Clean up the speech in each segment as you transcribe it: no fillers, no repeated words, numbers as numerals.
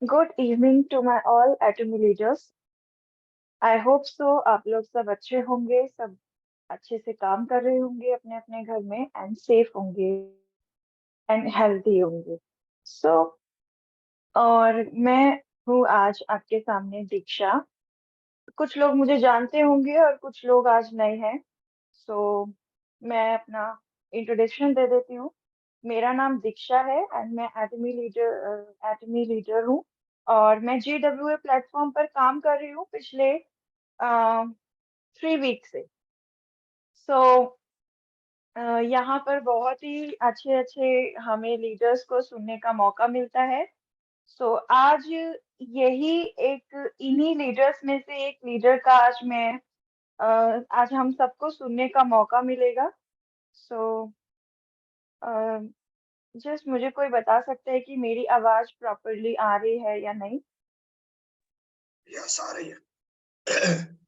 Good evening to my all Atomy leaders. I hope so आप लोग सब अच्छे होंगे, सब अच्छे से काम कर रहे होंगे अपने अपने घर में एंड सेफ होंगे एंड हेल्दी होंगे। सो और मैं हूँ आज आपके सामने दीक्षा। कुछ लोग मुझे जानते होंगे और कुछ लोग आज नए हैं। सो मैं अपना इंट्रोडक्शन दे देती हूँ। मेरा नाम दीक्षा है एंड मैं एटमी लीडर हूँ और मैं GWA प्लेटफॉर्म पर काम कर रही हूँ पिछले 3 वीक से। सो यहाँ पर बहुत ही अच्छे अच्छे हमें लीडर्स को सुनने का मौका मिलता है। सो आज यही एक इन्हीं लीडर्स में से एक लीडर का आज हम सबको सुनने का मौका मिलेगा। सो जस्ट मुझे कोई बता सकता है कि मेरी आवाज प्रॉपरली आ रही है या नहीं? यस, आ रही है।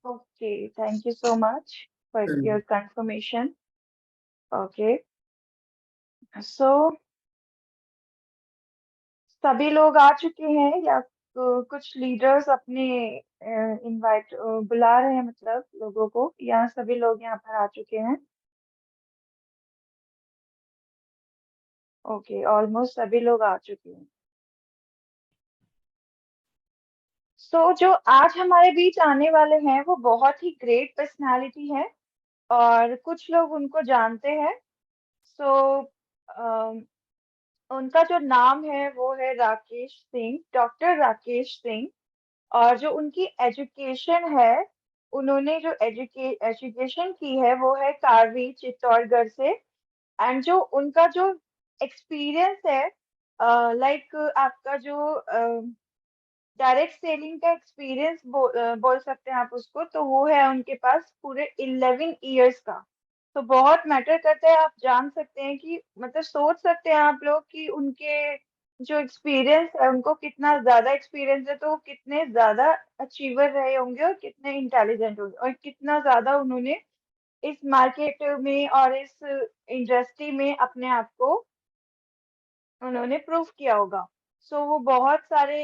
Okay, thank you so much for your confirmation. Okay, so सभी लोग आ चुके हैं या कुछ लीडर्स अपने इनवाइट बुला रहे हैं, मतलब लोगों को, या सभी लोग यहाँ पर आ चुके हैं? ओके, ऑलमोस्ट सभी लोग आ चुके हैं। सो जो आज हमारे बीच आने वाले हैं वो बहुत ही ग्रेट पर्सनालिटी है और कुछ लोग उनको जानते हैं। सो उनका जो नाम है वो है राकेश सिंह, डॉक्टर राकेश सिंह। और जो उनकी एजुकेशन है, उन्होंने जो एजुकेशन की है वो है कारवी चित्तौड़गढ़ से। एंड जो उनका जो एक्सपीरियंस है, लाइक आपका जो डायरेक्ट सेलिंग का एक्सपीरियंस बोल सकते हैं आप उसको, तो वो है उनके पास पूरे 11 इयर्स का। तो बहुत मैटर करता है। आप जान सकते हैं कि मतलब सोच सकते हैं आप लोग कि उनके जो एक्सपीरियंस है, उनको कितना ज्यादा एक्सपीरियंस है, तो वो कितने ज्यादा अचीवर रहे होंगे और कितने इंटेलिजेंट होंगे और कितना ज्यादा उन्होंने इस मार्केट में और इस इंडस्ट्री में अपने आप को उन्होंने प्रूव किया होगा। सो वो बहुत सारे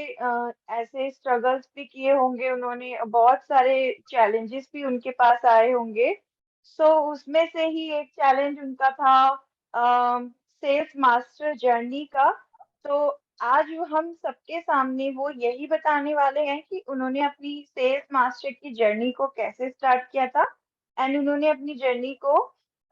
ऐसे स्ट्रगल्स भी किए होंगे उन्होंने, बहुत सारे चैलेंजेस भी उनके पास आए होंगे। सो उसमें से ही एक चैलेंज उनका था सेल्स मास्टर जर्नी का। तो आज हम सबके सामने वो यही बताने वाले हैं कि उन्होंने अपनी सेल्स मास्टर की जर्नी को कैसे स्टार्ट किया था एंड उन्होंने अपनी जर्नी को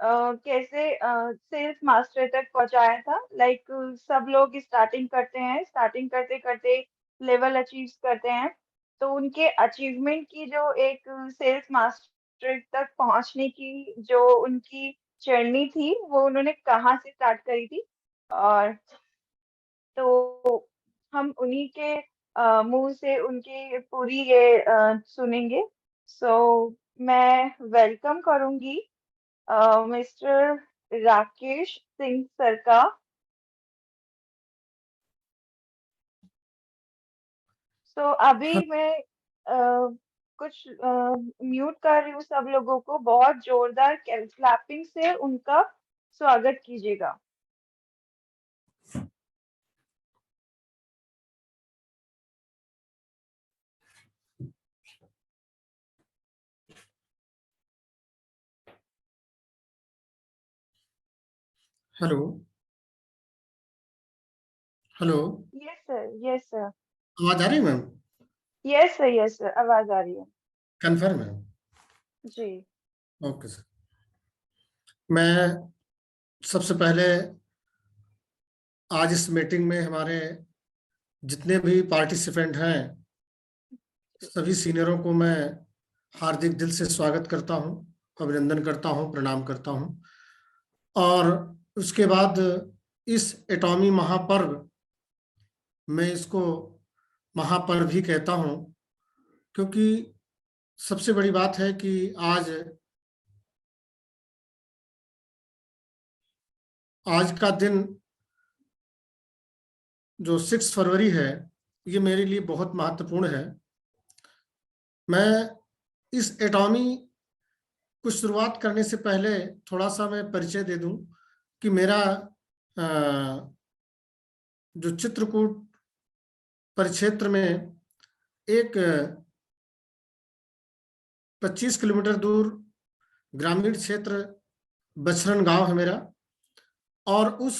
कैसे सेल्स मास्टर तक पहुंचाया था। लाइक सब लोग स्टार्टिंग करते हैं, स्टार्टिंग करते करते लेवल अचीव करते हैं। तो उनके अचीवमेंट की जो एक सेल्स मास्टर तक पहुंचने की जो उनकी जर्नी थी, वो उन्होंने कहाँ से स्टार्ट करी थी, और तो हम उन्हीं के मुंह से उनकी पूरी ये सुनेंगे। सो मैं वेलकम करूंगी मिस्टर राकेश सिंह सर का। सो अभी मैं कुछ म्यूट कर रही हूँ सब लोगों को। बहुत जोरदार क्लैपिंग से उनका स्वागत कीजिएगा। Hello. Hello. Yes sir, yes sir, आवाज आ रही है ma'am? Yes sir, yes sir, आवाज आ रही है। कन्फर्म है? जी। Okay sir. मैं सबसे पहले आज इस मीटिंग में हमारे जितने भी पार्टिसिपेंट हैं, सभी सीनियरों को मैं हार्दिक दिल से स्वागत करता हूं, अभिनंदन करता हूं, प्रणाम करता हूं। और उसके बाद इस एटॉमी महापर्व, मैं इसको महापर्व ही कहता हूं, क्योंकि सबसे बड़ी बात है कि आज आज का दिन जो 6 फरवरी है, ये मेरे लिए बहुत महत्वपूर्ण है। मैं इस एटॉमी कुछ शुरुआत करने से पहले थोड़ा सा मैं परिचय दे दूं कि मेरा जो चित्रकूट परिक्षेत्र में एक 25 किलोमीटर दूर ग्रामीण क्षेत्र बछरन गांव है मेरा, और उस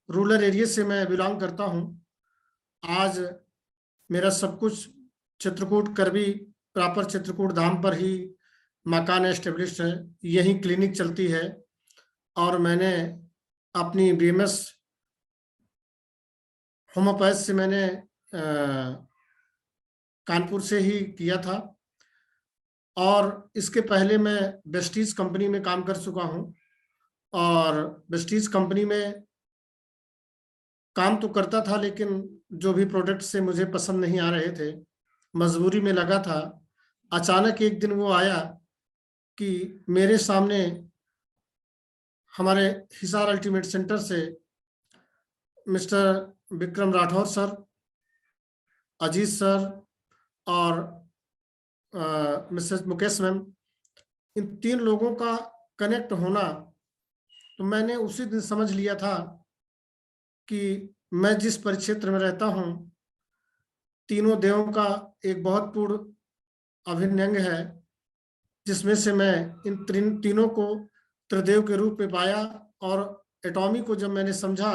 रूरल एरिया से मैं बिलोंग करता हूं। आज मेरा सब कुछ चित्रकूट करबी प्रॉपर चित्रकूट धाम पर ही मकान एस्टेब्लिश्ड है, यही क्लिनिक चलती है। और मैंने अपनी बीएमएस होम्योपैथ से मैंने कानपुर से ही किया था, और इसके पहले मैं वेस्टीज कंपनी में काम कर चुका हूं। और वेस्टीज कंपनी में काम तो करता था, लेकिन जो भी प्रोडक्ट से मुझे पसंद नहीं आ रहे थे, मजबूरी में लगा था। अचानक एक दिन वो आया कि मेरे सामने हमारे हिसार अल्टीमेट सेंटर से mister Vikram Rathore sir, Ajit sir और मिसेस मुकेश मैम, इन 3 लोगों का कनेक्ट होना, तो मैंने उसी दिन समझ लिया था कि मैं जिस परिक्षेत्र में रहता हूं, तीनों देवों का एक बहुत पूर्ण अभिन्न अंग है, जिसमें से मैं इन तीनों को त्रिदेव के रूप में पाया। और एटॉमी को जब मैंने समझा,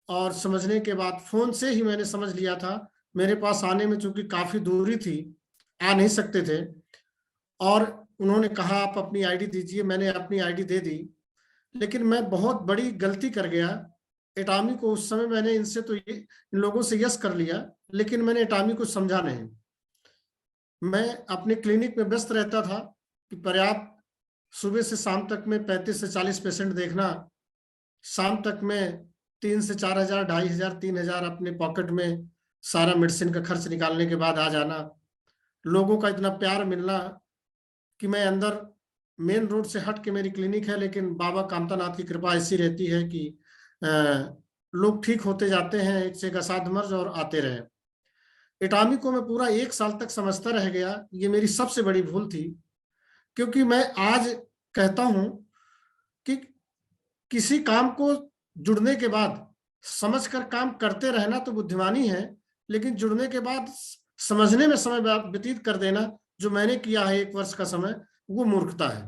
और समझने के बाद फोन से ही मैंने समझ लिया था। मेरे पास आने में चूंकि काफी दूरी थी, आ नहीं सकते थे, और उन्होंने कहा आप अपनी आईडी दीजिए, मैंने अपनी आईडी दे दी। लेकिन मैं बहुत बड़ी गलती कर गया। एटॉमी को उस समय मैंने इनसे तो इन लोगों से यस कर लिया, लेकिन मैंने एटॉमी को समझा नहीं। मैं अपने क्लिनिक में व्यस्त रहता था कि पर्याप्त सुबह से शाम तक में 35 से 40 पेशेंट देखना, शाम तक में 3 से 4 हजार, 2,500, 3,000 अपने पॉकेट में सारा मेडिसिन का खर्च निकालने के बाद आ जाना। लोगों का इतना प्यार मिलना कि मैं अंदर मेन रोड से हट के मेरी क्लिनिक है, लेकिन बाबा कामतानाथ की कृपा ऐसी रहती है कि लोग ठीक होते जाते हैं, एक से एक असाध मर्ज और आते रहे। एटॉमी को मैं पूरा 1 साल तक समझता रह गया। ये मेरी सबसे बड़ी भूल थी, क्योंकि मैं आज कहता हूं कि किसी काम को जुड़ने के बाद समझकर काम करते रहना तो बुद्धिमानी है, लेकिन जुड़ने के बाद समझने में समय व्यतीत कर देना, जो मैंने किया है 1 वर्ष का समय, वो मूर्खता है।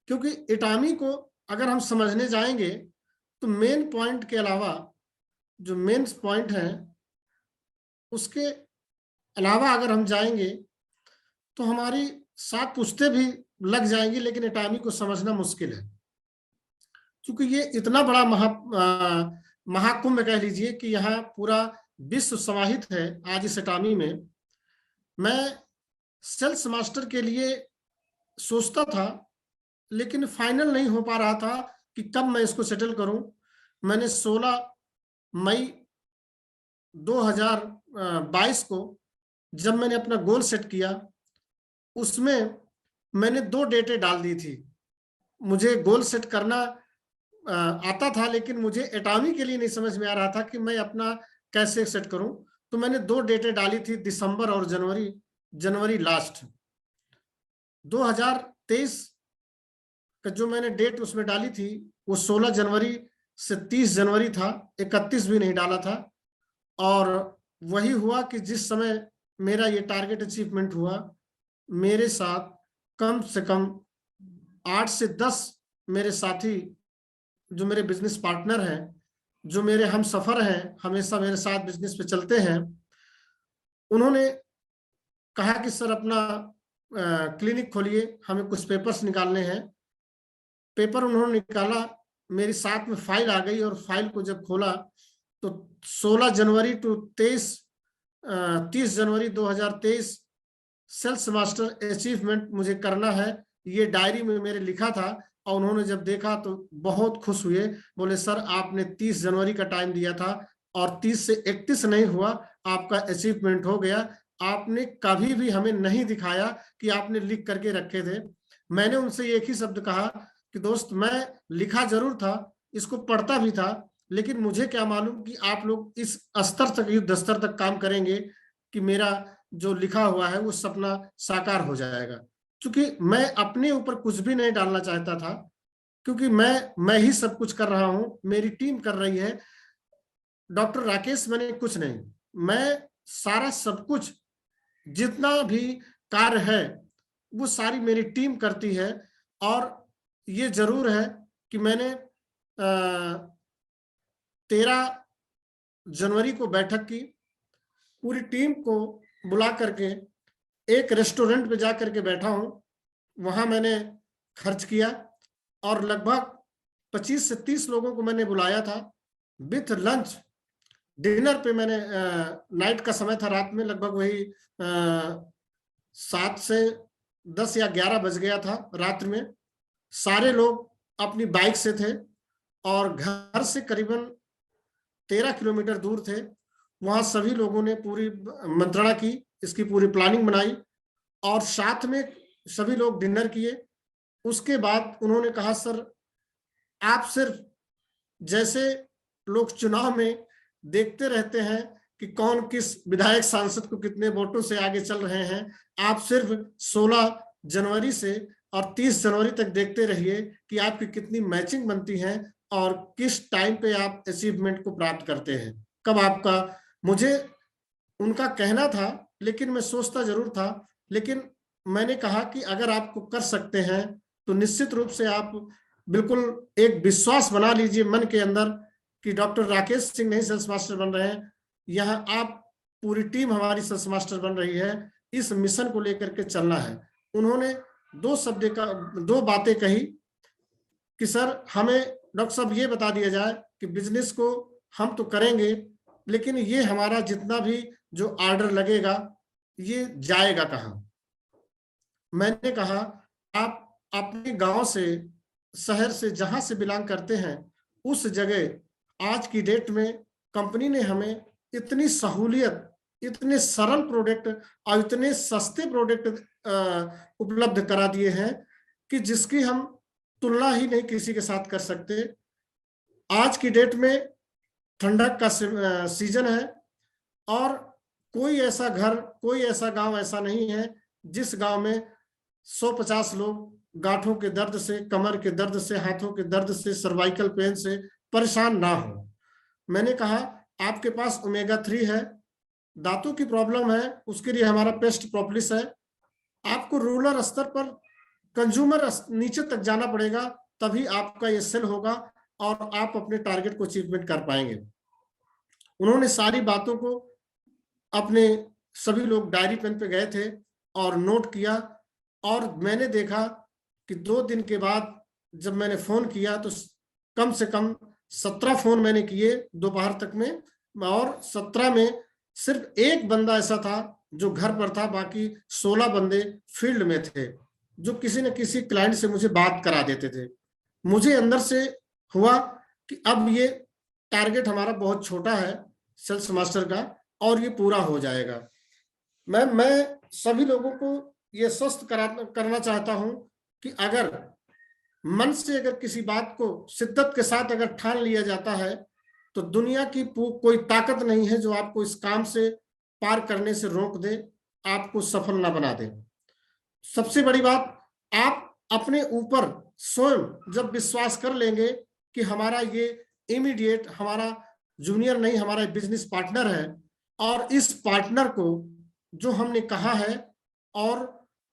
क्योंकि एटॉमी को अगर हम समझने जाएंगे तो मेन पॉइंट के अलावा, जो मेन पॉइंट है उसके अलावा अगर हम जाएंगे तो हमारी 7 पुश्तें भी लग जाएंगी, लेकिन एटॉमी को समझना मुश्किल है। क्योंकि ये इतना बड़ा महाकुंभ कह लीजिए कि यहाँ पूरा विश्व समाहित है आज इस एटॉमी में। मैं सेल्स मास्टर के लिए सोचता था, लेकिन फाइनल नहीं हो पा रहा था कि कब मैं इसको सेटल करूं। मैंने 16 मई 2022 को जब मैंने अपना गोल सेट किया, उसमें मैंने 2 डेटें डाल दी थी। मुझे गोल सेट करना आता था, लेकिन मुझे एटॉमी के लिए नहीं समझ में आ रहा था कि मैं अपना कैसे सेट करूं। तो मैंने 2 डेटें डाली थी, दिसंबर और जनवरी लास्ट 2023 का जो मैंने डेट उसमें डाली थी, वो 16 जनवरी से 30 जनवरी था, 31 भी नहीं डाला था। और वही हुआ कि जिस समय मेरा ये टारगेट अचीवमेंट हुआ, मेरे साथ कम से कम 8 से 10 मेरे साथी, जो मेरे बिजनेस पार्टनर हैं, जो मेरे हम सफर हैं, हमेशा मेरे साथ बिजनेस पे चलते हैं, उन्होंने कहा कि सर अपना क्लिनिक खोलिए, हमें कुछ पेपर्स निकालने हैं। पेपर उन्होंने निकाला, मेरी साथ में फाइल आ गई, और फाइल को जब खोला तो 16 जनवरी टू 30 जनवरी 2023 सेल्स मास्टर अचीवमेंट मुझे करना है, ये डायरी में मेरे लिखा था। और उन्होंने जब देखा तो बहुत खुश हुए, बोले सर आपने 30 जनवरी का टाइम दिया था और 30 से 31 नहीं हुआ, आपका अचीवमेंट हो गया। आपने कभी भी हमें नहीं दिखाया कि आपने लिख करके रखे थे। मैंने उनसे एक ही शब्द कहा कि दोस्त मैं लिखा जरूर था, इसको पढ़ता भी था, लेकिन मुझे क्या मालूम कि आप लोग इस स्तर तक, युद्ध स्तर तक काम करेंगे कि मेरा जो लिखा हुआ है वो सपना साकार हो जाएगा। क्योंकि मैं अपने ऊपर कुछ भी नहीं डालना चाहता था, क्योंकि मैं ही सब कुछ कर रहा हूं, मेरी टीम कर रही है। डॉक्टर राकेश मैंने कुछ नहीं, मैं सारा सब कुछ जितना भी कार्य है वो सारी मेरी टीम करती है। और ये जरूर है कि मैंने 13 जनवरी को बैठक की, पूरी टीम को बुला करके एक रेस्टोरेंट पे जा करके बैठा हूं, वहां मैंने खर्च किया और लगभग 25 से 30 लोगों को मैंने बुलाया था विथ लंच। डिनर पे मैंने नाइट का समय था, रात में लगभग वही 7 से 10 या 11 बज गया था रात्रि में। सारे लोग अपनी बाइक से थे और घर से करीबन 13 किलोमीटर दूर थे। वहां सभी लोगों ने पूरी मंत्रणा की, इसकी पूरी प्लानिंग बनाई और साथ में सभी लोग डिनर किए। उसके बाद उन्होंने कहा, सर आप सिर्फ जैसे लोग चुनाव में देखते रहते हैं कि कौन किस विधायक सांसद को कितने वोटों से आगे चल रहे हैं, आप सिर्फ 16 जनवरी से और 30 जनवरी तक देखते रहिए कि आपकी कितनी मैचिंग बनती है और किस टाइम पे आप अचीवमेंट को प्राप्त करते हैं, कब आपका। मुझे उनका कहना था, लेकिन मैं सोचता जरूर था, लेकिन मैंने कहा कि अगर आपको कर सकते हैं तो निश्चित रूप से आप बिल्कुल एक विश्वास बना लीजिए मन के अंदर कि डॉक्टर राकेश सिंह नहीं सेल्स मास्टर बन रहे हैं, यहाँ आप पूरी टीम हमारी सेल्स मास्टर बन रही है, इस मिशन को लेकर के चलना है। उन्होंने दो बातें कही कि सर हमें डॉक्टर साहब ये बता दिया जाए कि बिजनेस को हम तो करेंगे, लेकिन ये हमारा जितना भी जो ऑर्डर लगेगा ये जाएगा कहाँ। मैंने कहा, आप अपने गांव से, शहर से, जहां से बिलोंग करते हैं, उस जगह आज की डेट में कंपनी ने हमें इतनी सहूलियत, इतने सरल प्रोडक्ट और इतने सस्ते प्रोडक्ट उपलब्ध करा दिए हैं कि जिसकी हम तुलना ही नहीं किसी के साथ कर सकते। आज की डेट में ठंडक का सीजन है और कोई ऐसा घर, कोई ऐसा गांव ऐसा नहीं है जिस गांव में 150 लोग गांठों के दर्द से, कमर के दर्द से, हाथों के दर्द से, सर्वाइकल पेन से परेशान ना हो। मैंने कहा, आपके पास ओमेगा 3 है, दांतों की प्रॉब्लम है, उसके लिए हमारा पेस्ट प्रोपोलिस है। आपको रूरल स्तर पर, कंज्यूमर नीचे तक जाना पड़ेगा, तभी आपका ये सेल होगा और आप अपने टारगेट को अचीवमेंट कर पाएंगे। उन्होंने सारी बातों को अपने, सभी लोग डायरी पेन पे गए थे और नोट किया। और मैंने देखा कि 2 दिन के बाद जब मैंने फोन किया तो कम से कम 17 फोन मैंने किए दोपहर तक में, और 17 में सिर्फ एक बंदा ऐसा था जो घर पर था, बाकी 16 बंदे फील्ड में थे जो किसी न किसी क्लाइंट से मुझे बात करा देते थे। मुझे अंदर से हुआ कि अब ये टारगेट हमारा बहुत छोटा है सेल्स मास्टर का और ये पूरा हो जाएगा। मैं सभी लोगों को ये स्वस्थ करना चाहता हूं कि अगर मन से अगर किसी बात को शिद्दत के साथ अगर ठान लिया जाता है तो दुनिया की कोई ताकत नहीं है जो आपको इस काम से पार करने से रोक दे, आपको सफल ना बना दे। सबसे बड़ी बात, आप अपने ऊपर स्वयं जब विश्वास कर लेंगे कि हमारा ये इमीडिएट, हमारा जूनियर नहीं, हमारा बिजनेस पार्टनर है और इस पार्टनर को जो हमने कहा है और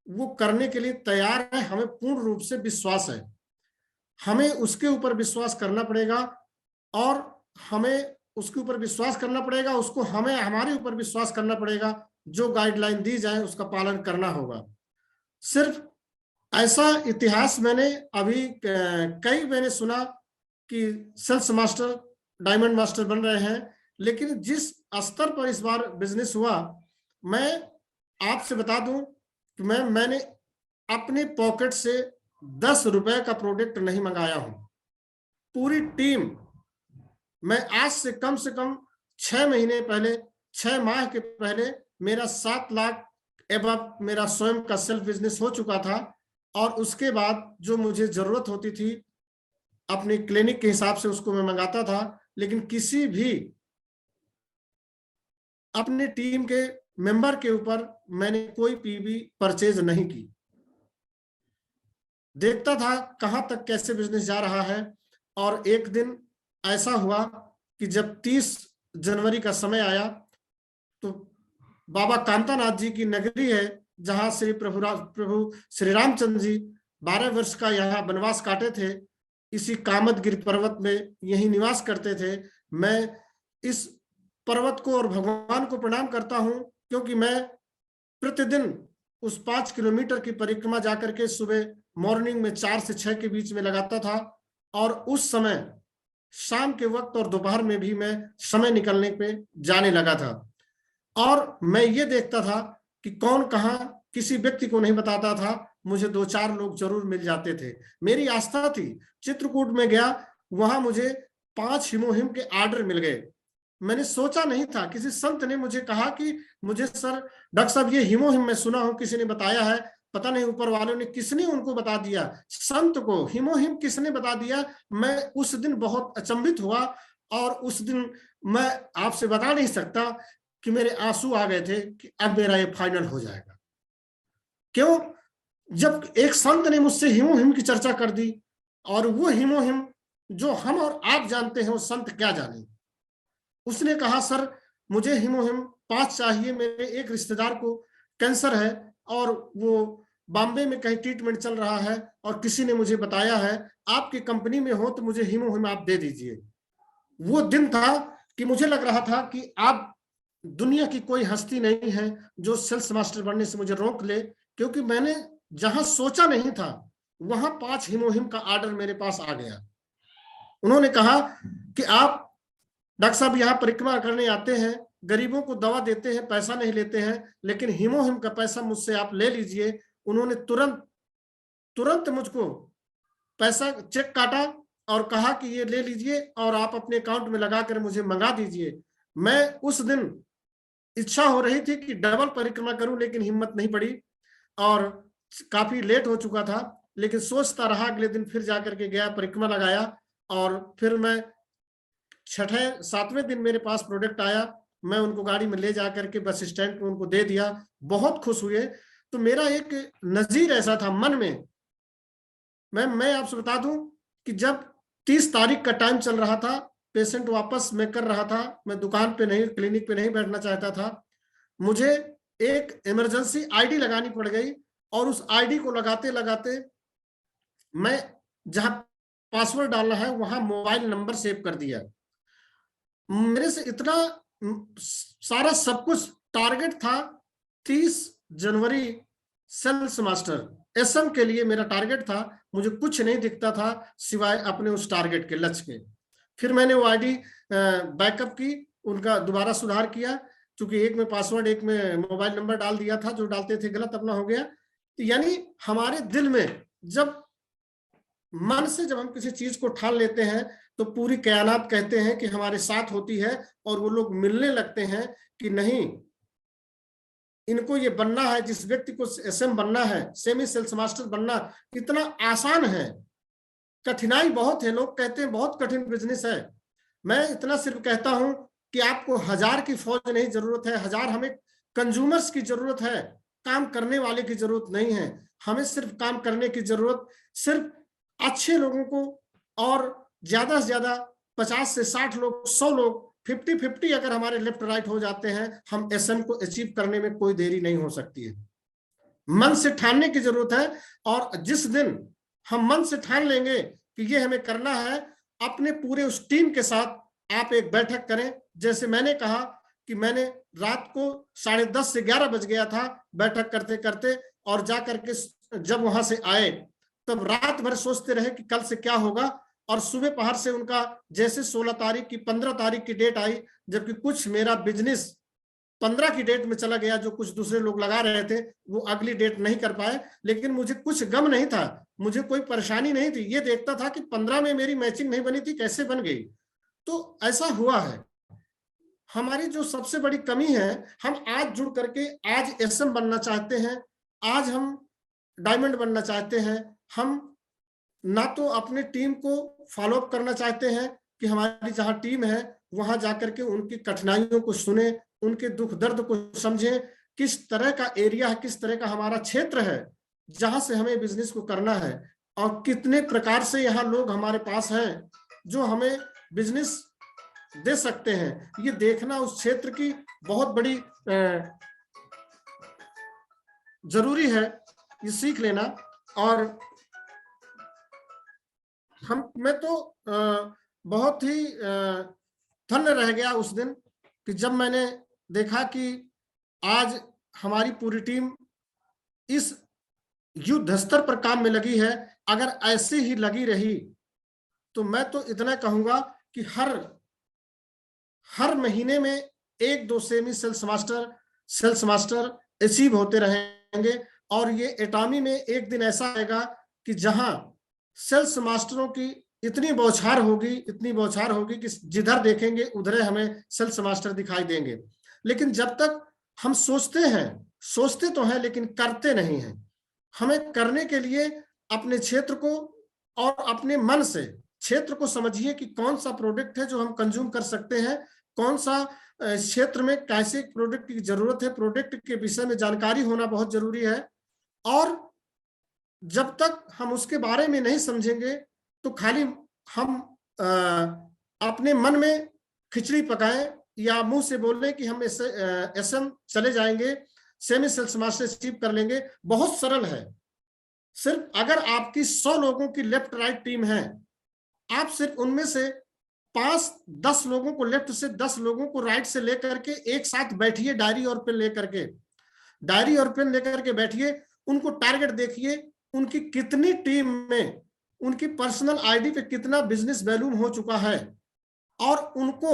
वो करने के लिए तैयार है, हमें पूर्ण रूप से विश्वास है, हमें उसके ऊपर विश्वास करना पड़ेगा और हमें उसके ऊपर विश्वास करना पड़ेगा, उसको हमें हमारे ऊपर विश्वास करना पड़ेगा। जो गाइडलाइन दी जाए उसका पालन करना होगा। सिर्फ ऐसा इतिहास मैंने अभी कई मैंने सुना कि सेल्स मास्टर डायमंड मास्टर बन रहे हैं, लेकिन जिस स्तर पर इस बार बिजनेस हुआ, मैं आपसे बता दूं कि मैंने अपने पॉकेट से 10 रुपए का प्रोडक्ट नहीं मंगाया हूं। पूरी टीम, मैं आज से कम 6 महीने पहले, 6 माह के पहले मेरा 7 लाख एबव मेरा स्वयं का सेल्फ बिजनेस हो चुका था और उसके बाद जो मुझे जरूरत होती थी अपने क्लिनिक के हिसाब से उसको मैं मंगाता था, लेकिन किसी भी अपने टीम के मेंबर के ऊपर मैंने कोई पीवी परचेज नहीं की। देखता था कहां तक कैसे बिजनेस जा रहा है। और एक दिन ऐसा हुआ कि जब 30 जनवरी का समय आया बाबा कांतानाथ जी की नगरी है, जहां श्री प्रभु श्री रामचंद्र जी 12 वर्ष का यहाँ वनवास काटे थे। इसी कामदगिरि पर्वत में यही निवास करते थे। मैं इस पर्वत को और भगवान को प्रणाम करता हूं, क्योंकि मैं प्रतिदिन उस 5 किलोमीटर की परिक्रमा जाकर के सुबह मॉर्निंग में 4 से 6 के बीच में लगाता था, और उस समय शाम के वक्त और दोपहर में भी मैं समय निकलने पे जाने लगा था। और मैं ये देखता था कि कौन कहाँ, किसी व्यक्ति को नहीं बताता था, मुझे 2-4 लोग जरूर मिल जाते थे। मेरी आस्था थी। चित्रकूट में गया, वहां मुझे 5 हिमोहिम के आर्डर मिल गए। मैंने सोचा नहीं था, किसी संत ने मुझे कहा कि मुझे सर डॉक्टर साहब ये हिमोहिम मैं सुना हूं, किसी ने बताया है, पता नहीं ऊपर वालों ने किसने उनको बता दिया, संत को हिमोहिम किसने बता दिया। मैं उस दिन बहुत अचंभित हुआ, और उस दिन मैं आपसे बता नहीं सकता कि मेरे आंसू आ गए थे कि अब मेरा ये फाइनल हो जाएगा। क्यों? जब एक संत ने मुझसे हिमोहिम की चर्चा कर दी, और वो हिमोहिम जो हम और आप जानते हैं, वो संत क्या जाने। उसने कहा सर मुझे हिमोहिम 5 चाहिए, मेरे एक रिश्तेदार को कैंसर है और वो बॉम्बे में कहीं ट्रीटमेंट चल रहा है, और किसी ने मुझे बताया है आपकी कंपनी में हो तो मुझे हिमोहिम आप दे दीजिए। वो दिन था कि मुझे लग रहा था कि आप दुनिया की कोई हस्ती नहीं है जो सेल्स मास्टर बनने से मुझे रोक ले, क्योंकि मैंने जहां सोचा नहीं था वहां 5 हिमोहिम का ऑर्डर मेरे पास आ गया। उन्होंने कहा कि आप डॉक्टर साहब यहाँ परिक्रमा करने आते हैं, गरीबों को दवा देते हैं, पैसा नहीं लेते हैं, लेकिन हिमोहिम का पैसा मुझसे आप ले लीजिए। उन्होंने तुरंत मुझको पैसा चेक काटा और कहा कि ये ले लीजिए और आप अपने अकाउंट में लगाकर मुझे मंगा दीजिए। मैं उस दिन इच्छा हो रही थी कि डबल परिक्रमा करूं, लेकिन हिम्मत नहीं पड़ी, और काफी लेट हो चुका था। लेकिन सोचता रहा, अगले दिन फिर जाकर के गया, परिक्रमा लगाया, और फिर मैं 6-7वें दिन मेरे पास प्रोडक्ट आया। मैं उनको गाड़ी में ले जाकर के बस स्टैंड पे उनको दे दिया, बहुत खुश हुए। तो मेरा एक नजीर ऐसा था मन में। मैं आपसे बता दूं कि जब 30 तारीख का टाइम चल रहा था, पेशेंट वापस मैं कर रहा था, मैं दुकान पे नहीं, क्लिनिक पे नहीं बैठना चाहता था, मुझे एक इमरजेंसी आईडी लगानी पड़ गई, और उस आईडी को लगाते लगाते मैं जहां पासवर्ड डालना है वहां मोबाइल नंबर सेव कर दिया। मेरे से इतना सारा सब कुछ टारगेट था। 30 जनवरी सेल्स मास्टर एसएम के लिए मेरा टारगेट था। मुझे कुछ नहीं दिखता था सिवाय अपने उस टारगेट के, लक्ष्य के। फिर मैंने वो आईडी बैकअप की, उनका दोबारा सुधार किया, क्योंकि एक में पासवर्ड एक में मोबाइल नंबर डाल दिया था, जो डालते थे गलत अपना हो गया। तो यानी हमारे दिल में जब मन से जब हम किसी चीज को ठान लेते हैं तो पूरी कायनात कहते हैं कि हमारे साथ होती है, और वो लोग मिलने लगते हैं कि नहीं, इनको ये बनना है, जिस व्यक्ति को एसएम बनना है, सेमी सेल्स मास्टर बनना इतना आसान है। कठिनाई बहुत है, लोग कहते हैं बहुत कठिन बिजनेस है। मैं इतना सिर्फ कहता हूं कि आपको 1000 की फौज नहीं जरूरत है, 1000 हमें कंज्यूमर्स की जरूरत है, काम करने वाले की जरूरत नहीं है। हमें सिर्फ काम करने की जरूरत, सिर्फ अच्छे लोगों को, और ज्यादा से ज्यादा 50 से 60 लोग, 100 लोग, 50-50 अगर हमारे लेफ्ट राइट हो जाते हैं, हम एसएम को अचीव करने में कोई देरी नहीं हो सकती है। मन से ठानने की जरूरत है, और जिस दिन हम मन से ठान लेंगे कि ये हमें करना है, अपने पूरे उस टीम के साथ आप एक बैठक करें। जैसे मैंने कहा कि मैंने रात को 10:30 से 11 बज गया था बैठक करते करते, और जाकर के जब वहां से आए तब रात भर सोचते रहे कि कल से क्या होगा, और सुबह पहर से उनका जैसे 16 तारीख की 15 तारीख की डेट आई, जबकि कुछ मेरा बिजनेस 15 की डेट में चला गया, जो कुछ दूसरे लोग लगा रहे थे वो अगली डेट नहीं कर पाए। लेकिन मुझे कुछ गम नहीं था, मुझे कोई परेशानी नहीं थी। ये देखता था कि 15 में मेरी मैचिंग नहीं बनी थी, कैसे बन गई। तो ऐसा हुआ है। हमारी जो सबसे बड़ी कमी है, हम आज जुड़ करके आज एसएम बनना चाहते हैं, आज हम डायमंड बनना चाहते हैं। हम ना तो अपने टीम को फॉलो अप करना चाहते हैं कि हमारी जहां टीम है वहां जाकर के उनकी कठिनाइयों को सुने, उनके दुख दर्द को समझें, किस तरह का एरिया है, किस तरह का हमारा क्षेत्र है जहां से हमें बिजनेस को करना है, और कितने प्रकार से यहाँ लोग हमारे पास हैं जो हमें बिजनेस दे सकते हैं। ये देखना उस क्षेत्र की बहुत बड़ी जरूरी है ये सीख लेना। और मैं तो बहुत ही धन्य रह गया उस दिन कि जब मैंने देखा कि आज हमारी पूरी टीम इस युद्ध स्तर पर काम में लगी है। अगर ऐसे ही लगी रही तो मैं तो इतना कहूंगा कि हर महीने में 1-2 सेमी सेल्स मास्टर अचीव होते रहेंगे। और ये एटॉमी में एक दिन ऐसा आएगा कि जहां सेल्स मास्टरों की इतनी बौछार होगी कि जिधर देखेंगे उधर हमें सेल्स मास्टर दिखाई देंगे। लेकिन जब तक हम सोचते तो हैं लेकिन करते नहीं हैं। हमें करने के लिए अपने क्षेत्र को और अपने मन से क्षेत्र को समझिए कि कौन सा प्रोडक्ट है जो हम कंज्यूम कर सकते हैं, कौन सा क्षेत्र में कैसे प्रोडक्ट की जरूरत है, प्रोडक्ट के विषय में जानकारी होना बहुत जरूरी है। और जब तक हम उसके बारे में नहीं समझेंगे तो खाली हम अपने मन में खिचड़ी पकाएं या मुंह से बोलें कि हम एसएम चले जाएंगे, सेमी सेल्स मास्टर अचीव कर लेंगे। बहुत सरल है। सिर्फ अगर आपकी 100 लोगों की लेफ्ट राइट टीम है, आप सिर्फ उनमें से 5-10 लोगों को लेफ्ट से, 10 लोगों को राइट से लेकर के एक साथ बैठिए, डायरी और पेन लेकर के बैठिए। उनको टारगेट देखिए, उनकी कितनी टीम में उनकी पर्सनल आईडी पे कितना बिजनेस वैल्यूम हो चुका है और उनको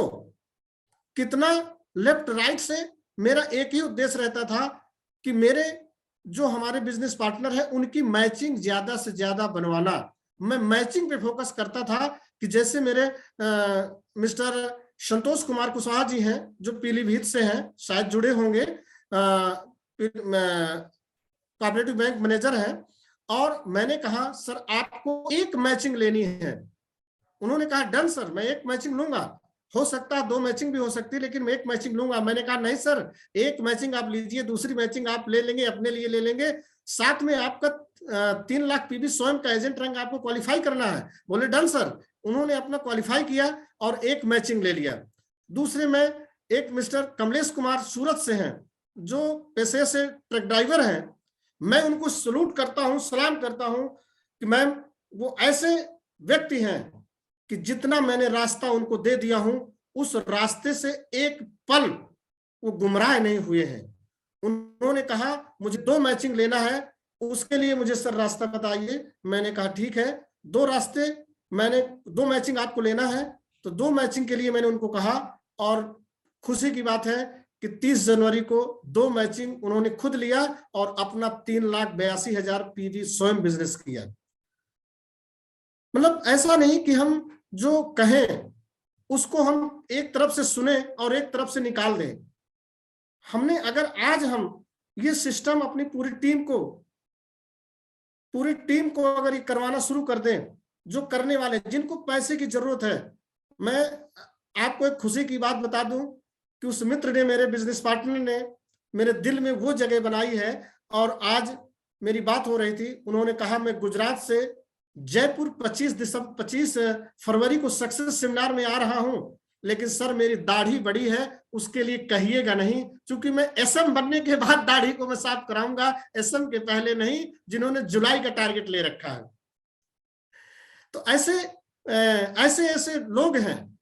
कितना लेफ्ट राइट से। मेरा एक ही उद्देश्य रहता था कि मेरे जो हमारे बिजनेस पार्टनर है उनकी मैचिंग ज्यादा से ज्यादा बनवाना। मैं मैचिंग पे फोकस करता था कि जैसे मेरे मिस्टर संतोष कुमार कुशवाहा जी हैं जो पीलीभीत से हैं, शायद जुड़े होंगे, कोऑपरेटिव बैंक मैनेजर हैं। और मैंने कहा सर आपको एक मैचिंग लेनी है। उन्होंने कहा डन सर, मैं एक मैचिंग लूंगा, हो सकता है 2 मैचिंग भी हो सकती है लेकिन मैं एक मैचिंग लूंगा। मैंने कहा नहीं सर, एक मैचिंग आप लीजिए, दूसरी मैचिंग आप ले लेंगे, अपने लिए ले लेंगे, साथ में आपका 3 लाख पीवी स्वयं का एजेंट रैंक आपको क्वालिफाई करना है। बोले डन सर। उन्होंने अपना क्वालिफाई किया और एक मैचिंग ले लिया। दूसरे में एक मिस्टर कमलेश कुमार सूरत से हैं जो पेशे से ट्रक ड्राइवर हैं। मैं उनको सलूट करता हूं, सलाम करता हूं कि मैम वो ऐसे व्यक्ति हैं कि जितना मैंने रास्ता उनको दे दिया हूं उस रास्ते से एक पल वो गुमराह नहीं हुए हैं। उन्होंने कहा मुझे 2 मैचिंग लेना है, उसके लिए मुझे सर रास्ता बताइए। मैंने कहा ठीक है, 2 मैचिंग आपको लेना है। तो 2 मैचिंग के लिए मैंने उनको कहा और खुशी की बात है कि 30 जनवरी को 2 मैचिंग उन्होंने खुद लिया और अपना 3,82,000 पीवी स्वयं बिजनेस किया। मतलब ऐसा नहीं कि हम जो कहें उसको हम एक तरफ से सुने और एक तरफ से निकाल दें। हमने अगर आज हम ये सिस्टम अपनी पूरी टीम को अगर ये करवाना शुरू कर दें, जो करने वाले जिनको पैसे की जरूरत है। मैं आपको एक खुशी की बात बता दूं कि उस मित्र ने, मेरे बिजनेस पार्टनर ने मेरे दिल में वो जगह बनाई है। और आज मेरी बात हो रही थी, उन्होंने कहा मैं गुजरात से जयपुर 25 फरवरी को सक्सेस सेमिनार में आ रहा हूं, लेकिन सर मेरी दाढ़ी बड़ी है, उसके लिए कहिएगा नहीं, क्योंकि मैं एसएम बनने के बाद दाढ़ी को मैं साफ कराऊंगा, एसएम के पहले नहीं, जिन्होंने जुलाई का टारगेट ले रखा है। तो ऐसे लोग हैं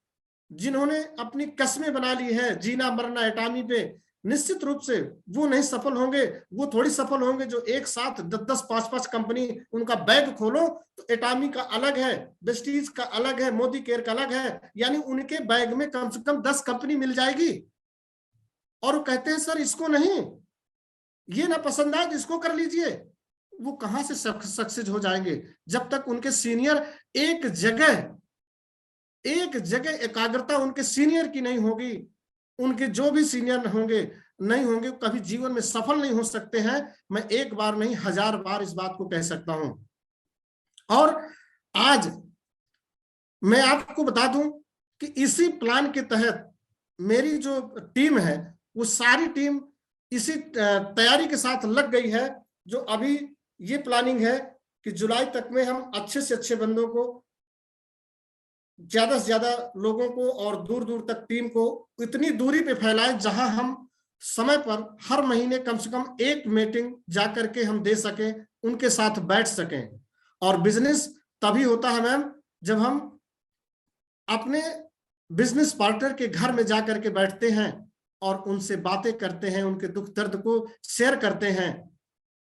जिन्होंने अपनी कस्में बना ली है जीना मरना एटॉमी पे। निश्चित रूप से वो नहीं सफल होंगे, वो थोड़ी सफल होंगे जो एक साथ 10-10, 5-5 कंपनी उनका बैग खोलो। तो एटॉमी का अलग है, वेस्टीज का अलग है, मोदी केयर का अलग है, यानी उनके बैग में कम से कम 10 कंपनी मिल जाएगी। और वो कहते हैं सर इसको नहीं, ये ना पसंद आए तो इसको कर लीजिए। वो कहां से सक्सेस हो जाएंगे जब तक उनके सीनियर एक जगह एकाग्रता उनके सीनियर की नहीं होगी। उनके जो भी सीनियर नहीं होंगे कभी जीवन में सफल नहीं हो सकते हैं। मैं एक बार नहीं 1000 बार इस बात को कह सकता हूं। और आज मैं आपको बता दूं कि इसी प्लान के तहत मेरी जो टीम है वो सारी टीम इसी तैयारी के साथ लग गई है। जो अभी ये प्लानिंग है कि जुलाई तक में हम अच्छे से अच्छे बंदों को, ज्यादा से ज्यादा लोगों को और दूर दूर तक टीम को इतनी दूरी पे फैलाएं जहां हम समय पर हर महीने कम से कम एक मीटिंग जाकर के हम दे सकें, उनके साथ बैठ सकें। और बिजनेस तभी होता है मैम जब हम अपने बिजनेस पार्टनर के घर में जाकर के बैठते हैं और उनसे बातें करते हैं, उनके दुख दर्द को शेयर करते हैं।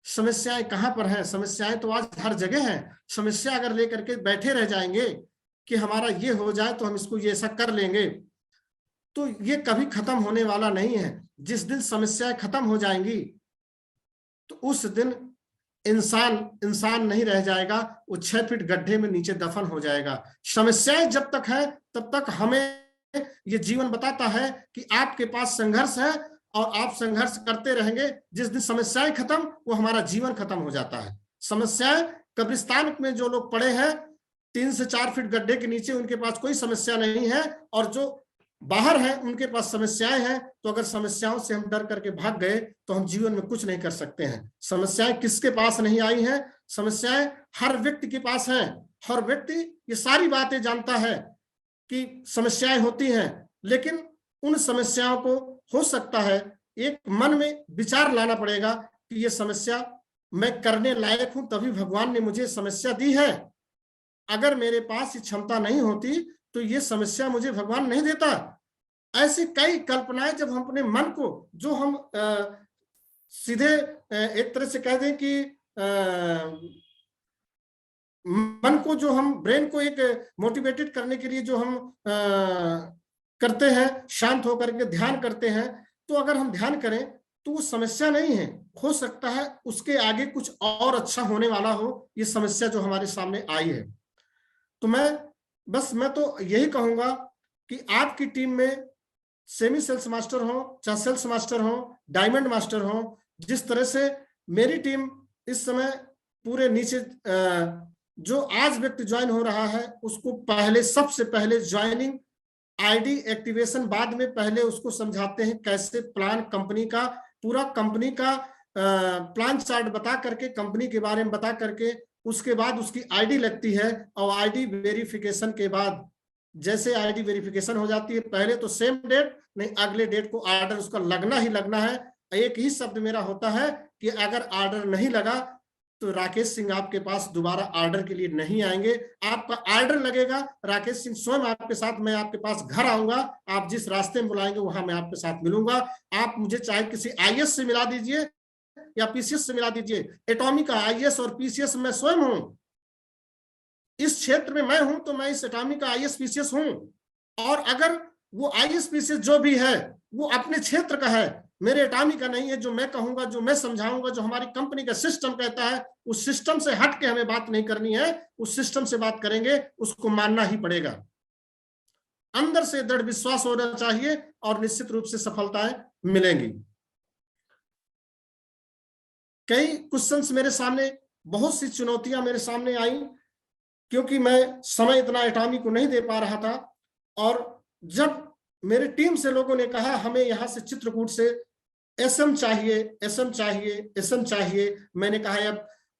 समस्याएं कहाँ पर हैं? समस्याएं तो आज हर जगह हैं। समस्या अगर लेकर के बैठे रह जाएंगे कि हमारा ये हो जाए तो हम इसको ये ऐसा कर लेंगे, तो ये कभी खत्म होने वाला नहीं है। जिस दिन समस्याएं खत्म हो जाएंगी तो उस दिन इंसान इंसान नहीं रह जाएगा, वो 6 फीट गड्ढे में नीचे दफन हो जाएगा। समस्याएं जब तक है तब तक हमें ये जीवन बताता है कि आपके पास संघर्ष है और आप संघर्ष करते रहेंगे। जिस दिन समस्याएं खत्म, वो हमारा जीवन खत्म हो जाता है। समस्याएं कब्रिस्तान में जो लोग पड़े हैं 3 से 4 फीट गड्ढे के नीचे, उनके पास कोई समस्या नहीं है, और जो बाहर है उनके पास समस्याएं हैं। तो अगर समस्याओं से हम डर करके भाग गए तो हम जीवन में कुछ नहीं कर सकते हैं। समस्याएं किसके पास नहीं आई हैं? समस्याएं हर व्यक्ति के पास हैं। हर व्यक्ति ये सारी बातें जानता है कि समस्याएं होती हैं, लेकिन उन समस्याओं को हो सकता है एक मन में विचार लाना पड़ेगा कि ये समस्या मैं करने लायक हूं, तभी भगवान ने मुझे समस्या दी है। अगर मेरे पास ये क्षमता नहीं होती तो ये समस्या मुझे भगवान नहीं देता। ऐसी कई कल्पनाएं जब हम अपने मन को, जो हम सीधे एक तरह से कह दें कि मन को, जो हम ब्रेन को एक मोटिवेटेड करने के लिए जो हम करते हैं, शांत होकर के ध्यान करते हैं, तो अगर हम ध्यान करें तो वो समस्या नहीं है। हो सकता है उसके आगे कुछ और अच्छा होने वाला हो, ये समस्या जो हमारे सामने आई है। तो मैं तो यही कहूंगा कि आपकी टीम में सेमी सेल्स मास्टर हो, चाहे सेल्स मास्टर हो, डायमंड मास्टर हो, जिस तरह से मेरी टीम इस समय पूरे नीचे जो आज व्यक्ति ज्वाइन हो रहा है उसको पहले, सबसे पहले ज्वाइनिंग आईडी एक्टिवेशन, बाद में पहले उसको समझाते हैं कैसे प्लान, कंपनी का पूरा कंपनी का प्लान चार्ट बता करके, कंपनी के बारे में बता करके, उसके बाद उसकी आईडी लगती है। और आईडी वेरिफिकेशन के बाद, जैसे आईडी वेरिफिकेशन हो जाती है, पहले तो सेम डेट नहीं, अगले डेट को ऑर्डर उसका लगना ही लगना है। एक ही शब्द मेरा होता है कि अगर ऑर्डर नहीं लगा तो राकेश सिंह आपके पास दोबारा ऑर्डर के लिए नहीं आएंगे। आपका ऑर्डर लगेगा, राकेश सिंह स्वयं आपके साथ, मैं आपके पास घर आऊंगा, आप जिस रास्ते में बुलाएंगे वहां मैं आपके साथ मिलूंगा। आप मुझे चाहे किसी आईएएस से मिला दीजिए या पीसीएस से मिला दीजिए, एटॉमिक का आईएएस और पीसीएस मैं स्वयं हूं। इस क्षेत्र में मैं हूं तो मैं इस एटॉमिक का आईएएस पीसीएस हूं। और अगर वो आईएएस पीसीएस जो भी है वो अपने क्षेत्र का है, मेरे एटॉमिक का नहीं है। जो मैं कहूंगा, जो मैं समझाऊंगा, जो हमारी कंपनी का सिस्टम कहता है, उस सिस्टम से हट के हमें बात नहीं करनी है। उस सिस्टम से बात करेंगे, उसको मानना ही पड़ेगा। अंदर से दृढ़ विश्वास होना चाहिए और निश्चित रूप से सफलताएं मिलेंगी। कई क्वेश्चंस मेरे सामने, बहुत सी चुनौतियां मेरे सामने आई, क्योंकि मैं समय इतना एटॉमिक को नहीं दे पा रहा था। और जब मेरे टीम से लोगों ने कहा हमें यहाँ से चित्रकूट से एसएम चाहिए, एसएम चाहिए, एसएम चाहिए, मैंने कहा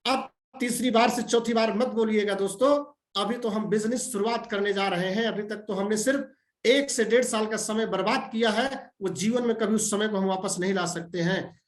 अब तीसरी बार से चौथी बार मत बोलिएगा दोस्तों, अभी तो हम बिजनेस शुरुआत करने जा रहे हैं। अभी तक तो हमने सिर्फ 1 से 1.5 साल का समय बर्बाद किया है, वो जीवन में कभी उस समय को हम वापस नहीं ला सकते हैं।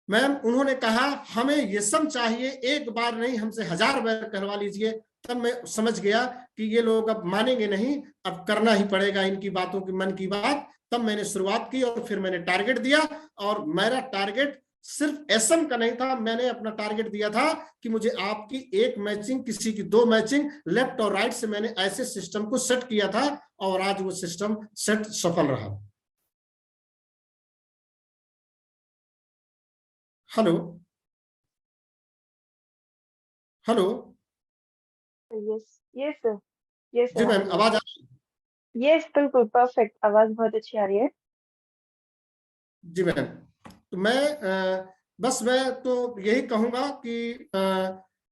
मैम, उन्होंने कहा हमें ये सब चाहिए, एक बार नहीं, हमसे 1000 बार करवा लीजिए। तब मैं समझ गया कि ये लोग अब मानेंगे नहीं, अब करना ही पड़ेगा इनकी बातों की, मन की बात। तब मैंने शुरुआत की और फिर मैंने टारगेट दिया। और मेरा टारगेट सिर्फ एसएम का नहीं था, मैंने अपना टारगेट दिया था कि मुझे आपकी 1 मैचिंग, किसी की 2 मैचिंग, लेफ्ट और राइट से मैंने ऐसे सिस्टम को सेट किया था और आज वो सिस्टम सेट सफल रहा। Hello hello. Yes yes sir, yes जी सर, मैम, आवाज आ रही है? यस बिल्कुल परफेक्ट, आवाज बहुत अच्छी आ रही है। जी मैम, तो बस मैं तो यही कहूंगा कि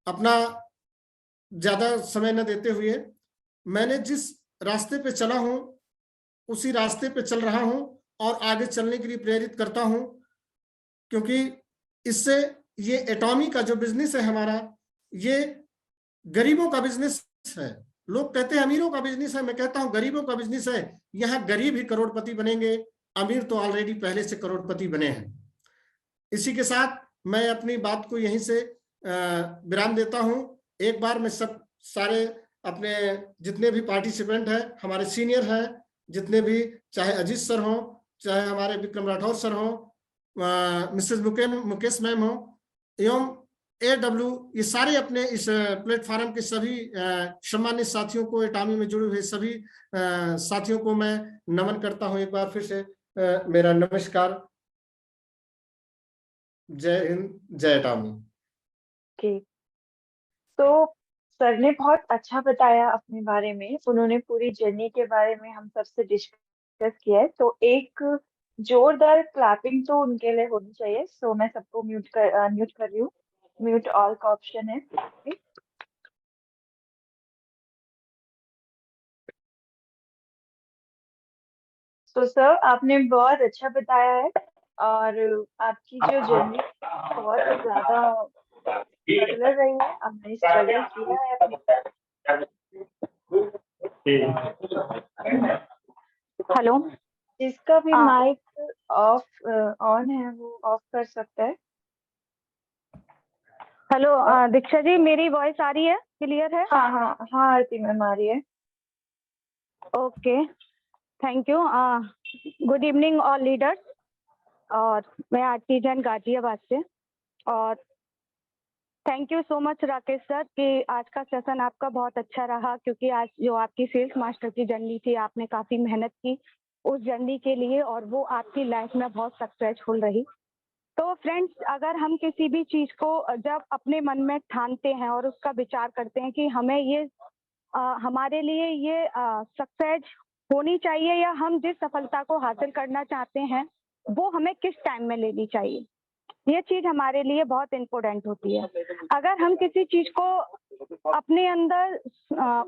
अपना ज्यादा समय न देते हुए, मैंने जिस रास्ते पे चला हूं उसी रास्ते पे चल रहा हूं और आगे चलने के लिए प्रेरित करता हूं, क्योंकि इससे ये एटॉमी का जो बिजनेस है हमारा, ये गरीबों का बिजनेस है। लोग कहते हैं अमीरों का बिजनेस है, मैं कहता हूं गरीबों का बिजनेस है। यहाँ गरीब ही करोड़पति बनेंगे, अमीर तो ऑलरेडी पहले से करोड़पति बने हैं। इसी के साथ मैं अपनी बात को यहीं से विराम देता हूं। एक बार मैं सब सारे अपने जितने भी पार्टिसिपेंट हैं, हमारे सीनियर हैं, जितने भी, चाहे अजीत सर हो, चाहे हमारे विक्रम राठौर सर हो, मिसेस मुकेश मैम हो, एवं AW, ये सारे अपने इस प्लेटफॉर्म के सभी सम्मानित साथियों को, एटामी में जुड़े हुए सभी साथियों को मैं नमन करता हूं। एक बार फिर से मेरा नमस्कार। जय हिंद, जय एटामी। ठीक, तो सर ने बहुत अच्छा बताया अपने बारे में, उन्होंने पूरी जर्नी के बारे में हम सबसे डिस्कस किया है। तो एक जोरदार क्लैपिंग तो उनके लिए होनी चाहिए। सो मैं सबको म्यूट कर रही हूँ। म्यूट ऑल का ऑप्शन है। तो सर आपने बहुत अच्छा बताया है, और आपकी जो जर्नी बहुत ज्यादा स्ट्रगलर रही है, आपने स्ट्रगल किया है अपनी। हेलो, जिसका भी माइक ऑफ ऑन है वो ऑफ कर सकता है। हेलो दीक्षा जी, मेरी वॉइस आ रही है? क्लियर है? हाँ हाँ हाँ, आरती मैम आ रही है। Okay, thank you. Good evening all leaders. और मैं आरती जैन गाजियाबाद से। और thank you so much Rakesh sir कि आज का सेशन आपका बहुत अच्छा रहा, क्योंकि आज जो आपकी सेल्स मास्टर की जर्नी थी, आपने काफ़ी मेहनत की उस जर्नी के लिए, और वो आपकी लाइफ में बहुत सक्सेसफुल रही। तो फ्रेंड्स, अगर हम किसी भी चीज़ को जब अपने मन में ठानते हैं और उसका विचार करते हैं कि हमें ये हमारे लिए ये सक्सेस होनी चाहिए, या हम जिस सफलता को हासिल करना चाहते हैं वो हमें किस टाइम में लेनी चाहिए, ये चीज़ हमारे लिए बहुत इम्पोर्टेंट होती है। अगर हम किसी चीज़ को अपने अंदर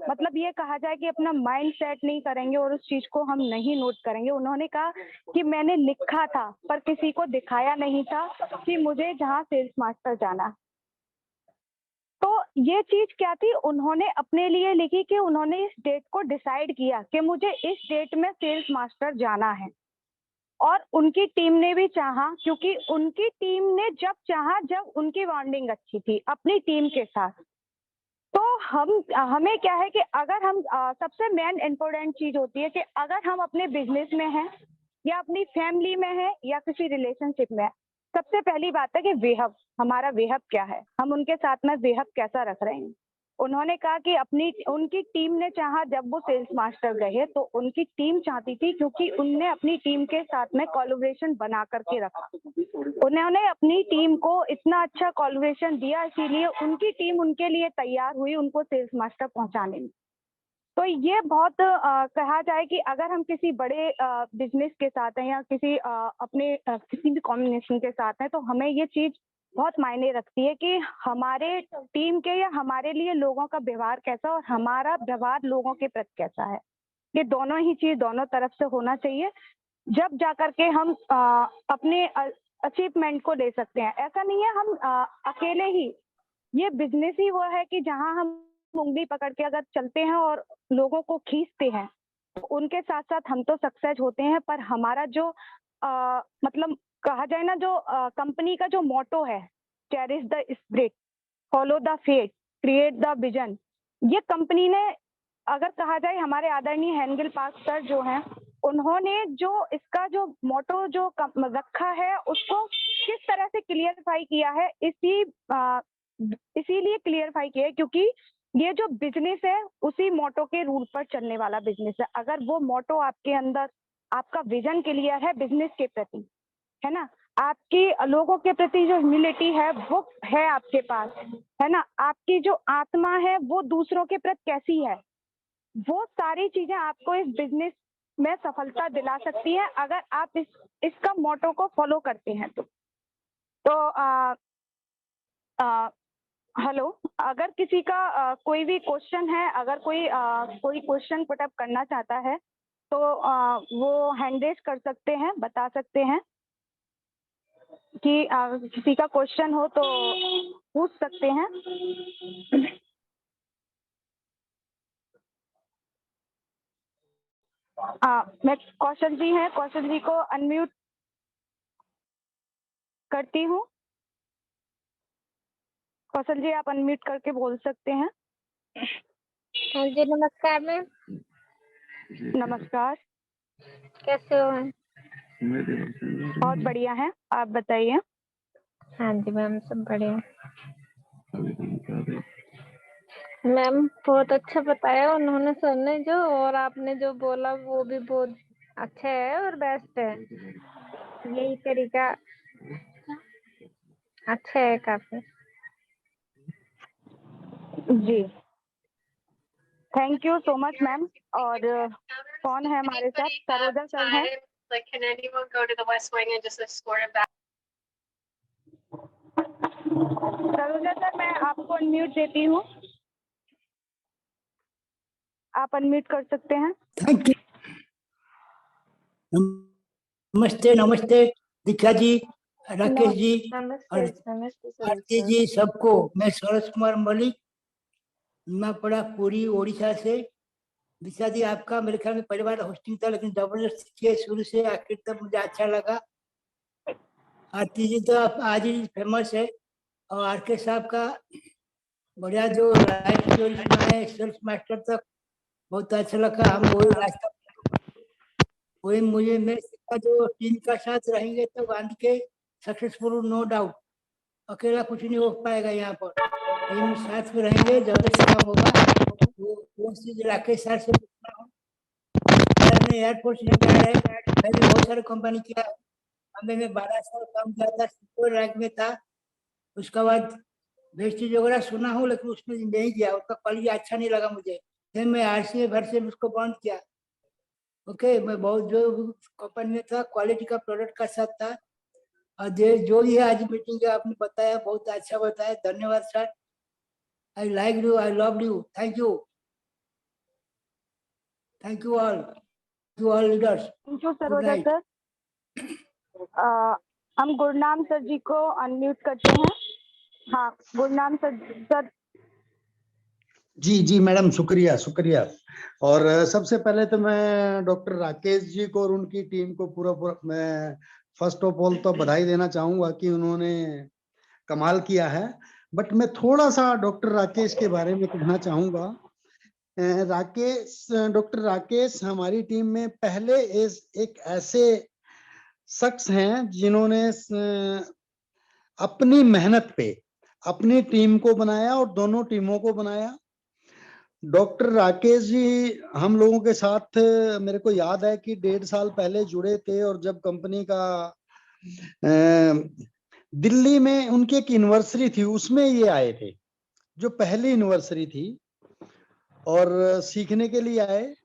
मतलब ये कहा जाए कि अपना माइंड सेट नहीं करेंगे और उस चीज़ को हम नहीं नोट करेंगे। उन्होंने कहा कि मैंने लिखा था पर किसी को दिखाया नहीं था कि मुझे जहाँ सेल्स मास्टर जाना। तो ये चीज क्या थी, उन्होंने अपने लिए लिखी कि उन्होंने इस डेट को डिसाइड किया कि मुझे इस डेट में सेल्स मास्टर जाना है। और उनकी टीम ने भी चाहा, क्योंकि उनकी टीम ने जब चाहा जब उनकी बॉन्डिंग अच्छी थी अपनी टीम के साथ। तो हमें क्या है कि अगर हम सबसे मेन इम्पोर्टेंट चीज होती है कि अगर हम अपने बिजनेस में हैं या अपनी फैमिली में हैं या किसी रिलेशनशिप में हैं, सबसे पहली बात है कि वेहब, हमारा वेहब क्या है, हम उनके साथ में वेहब कैसा रख रहे हैं। उन्होंने कहा कि उनकी टीम ने चाहा जब वो सेल्स मास्टर गए, तो उनकी टीम चाहती थी, क्योंकि उनने अपनी टीम के साथ में कोलैबोरेशन बना करके रखा। उन्होंने अपनी टीम को इतना अच्छा कोलैबोरेशन दिया, इसीलिए उनकी टीम उनके लिए तैयार हुई उनको सेल्स मास्टर पहुंचाने में। तो ये बहुत कहा जाए कि अगर हम किसी बड़े बिजनेस के साथ हैं या किसी अपने किसी भी कॉम्बिनेशन के साथ हैं, तो हमें ये चीज़ बहुत मायने रखती है कि हमारे टीम के या हमारे लिए लोगों का व्यवहार कैसा और हमारा व्यवहार लोगों के प्रति कैसा है। ये दोनों ही चीज़ दोनों तरफ से होना चाहिए, जब जा करके हम अपने अचीवमेंट को ले सकते हैं। ऐसा नहीं है हम अकेले ही, ये बिजनेस ही वो है कि जहाँ हम उंगली पकड़ के अगर चलते हैं और लोगों को खींचते हैं, तो उनके साथ साथ हम तो सक्सेस होते हैं, पर हमारा जो मतलब कहा जाए ना, जो कंपनी का जो मोटो है, cherish the spirit, follow the fate, create the vision, ये कंपनी ने, अगर कहा जाए हमारे आदरणीय हेंगेल पार्क सर जो हैं, उन्होंने जो इसका जो मोटो जो रखा है उसको किस तरह से क्लियरफाई किया है, इसीलिए क्लियरफाई किया है क्योंकि ये जो बिजनेस है उसी मोटो के रूल पर चलने वाला बिजनेस है। अगर वो मोटो आपके अंदर, आपका विजन क्लियर है बिजनेस के प्रति, है ना, आपकी लोगों के प्रति जो ह्यूमिलिटी है वो है आपके पास, है ना, आपकी जो आत्मा है वो दूसरों के प्रति कैसी है, वो सारी चीजें आपको इस बिजनेस में सफलता दिला सकती है अगर आप इसका मोटो को फॉलो करते हैं तो हेलो, अगर किसी का कोई भी क्वेश्चन है, अगर कोई क्वेश्चन पुटअप करना चाहता है तो वो हैंड रेज कर सकते हैं, बता सकते हैं कि किसी का क्वेश्चन हो तो पूछ सकते हैं। मैं कौशल जी हैं, कौशल जी को अनम्यूट करती हूँ। कौशल जी आप अनम्यूट करके बोल सकते हैं। हाँ जी, नमस्कार मैम। नमस्कार। कैसे हो मैम? बहुत बढ़िया है, आप बताइए। हाँ जी मैम, सब बढ़िया। मैम बहुत अच्छा बताया उन्होंने सर ने जो, और आपने जो बोला वो भी बहुत अच्छा है और बेस्ट है। यही तरीका अच्छा है काफी। जी thank you so much ma'am. और कौन है हमारे साथ? सरोजा सर हैं। Like, can anyone go to the West Wing and just escort him back? Saroja sir मैं आपको अनम्यूट देती हूँ, आप अनम्यूट कर सकते हैं। Thank you. नमस्ते नमस्ते दीक्षा जी, राकेश जी नमस्ते और नमस्ते आरती सर। जी, सबको। मैं सूरज कुमार मलिक, निमापड़ा, पुरी, ओडिशा से। दीक्षा जी, आपका मेरे ख्याल में पहली बार होस्टिंग था, लेकिन जबरदस्त किए शुरू से आखिर तक, मुझे अच्छा लगा। आरती जी तो आप आज ही फेमस है, और आरके साहब का बढ़िया जो लाइफ स्टोरी सुना है, सेल्फ मास्टर तक, बहुत अच्छा लगा। हम वही रास्ता, वही मुझे मैं सीखा, जो टीम का साथ रहेंगे तो गांधी के सक्सेसफुल, नो डाउट। अकेला कुछ नहीं हो पाएगा यहाँ पर, टीम साथ में रहेंगे, जबरदस्त काम होगा। वो चीज राकेश सर से पूछना हूँ। सर ने एयरफोर्स रिटायर है, पहले बहुत सारे कंपनी किया, हमें में 12 साल काम किया था, सुपर रैंक में था। उसके बाद वेस्टेज वगैरह सुना हूँ, लेकिन उसमें नहीं गया, उसका क्वालिटी अच्छा नहीं लगा मुझे, फिर मैं आरसीए भर से उसको बंद किया। ओके, मैं बहुत जो कंपनी में था, क्वालिटी का प्रोडक्ट का साथ था। और जो ये आज मीटिंग का आपने बताया, बहुत अच्छा बताया, धन्यवाद sir. I like you, I love you, thank you, thank you all leaders. Thank you Saroja sir. हम गुरनाम सर जी को अनम्यूट करते हैं। हाँ गुरनाम सर। जी जी मैडम, शुक्रिया शुक्रिया। और सबसे पहले तो मैं डॉक्टर राकेश जी को और उनकी टीम को पूरा मैं फर्स्ट ऑफ ऑल तो बधाई देना चाहूंगा कि उन्होंने कमाल किया है। बट मैं थोड़ा सा डॉक्टर राकेश के बारे में कहना चाहूंगा। डॉक्टर राकेश हमारी टीम में पहले एक ऐसे शख्स हैं जिन्होंने अपनी मेहनत पे अपनी टीम को बनाया और दोनों टीमों को बनाया। डॉक्टर राकेश जी हम लोगों के साथ, मेरे को याद है कि 1.5 साल पहले जुड़े थे, और जब कंपनी का दिल्ली में उनकी एक एनिवर्सरी थी, उसमें ये आए थे, जो पहली एनिवर्सरी थी, और सीखने के लिए आए,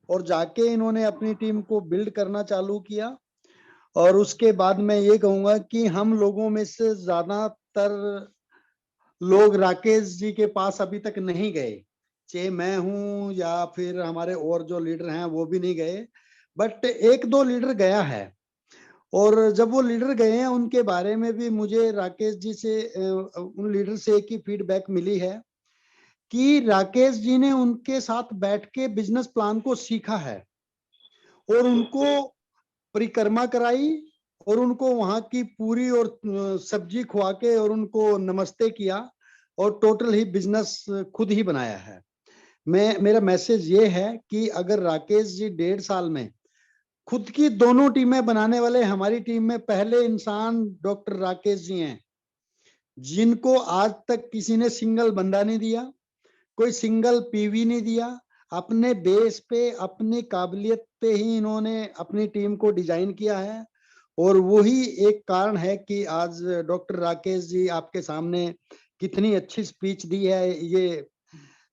और जाके इन्होंने अपनी टीम को बिल्ड करना चालू किया। और उसके बाद मैं ये कहूंगा कि हम लोगों में से ज्यादातर लोग राकेश जी के पास अभी तक नहीं गए, चाहे मैं हूं या फिर हमारे और जो लीडर हैं वो भी नहीं गए, बट एक दो लीडर गया है। और जब वो लीडर गए हैं, उनके बारे में भी मुझे राकेश जी से, उन लीडर से एक ही फीडबैक मिली है कि राकेश जी ने उनके साथ बैठ के बिजनेस प्लान को सीखा है, और उनको परिक्रमा कराई, और उनको वहां की पूरी और सब्जी खुआ के और उनको नमस्ते किया, और टोटल ही बिजनेस खुद ही बनाया है। मेरा मैसेज ये है कि अगर राकेश जी 1.5 साल में खुद की दोनों टीमें बनाने वाले हमारी टीम में पहले इंसान डॉक्टर राकेश जी हैं, जिनको आज तक किसी ने सिंगल बंदा नहीं दिया, कोई सिंगल पीवी नहीं दिया। अपने बेस पे, अपनी काबिलियत पे ही इन्होंने अपनी टीम को डिजाइन किया है, और वही एक कारण है कि आज डॉक्टर राकेश जी आपके सामने कितनी अच्छी स्पीच दी है। ये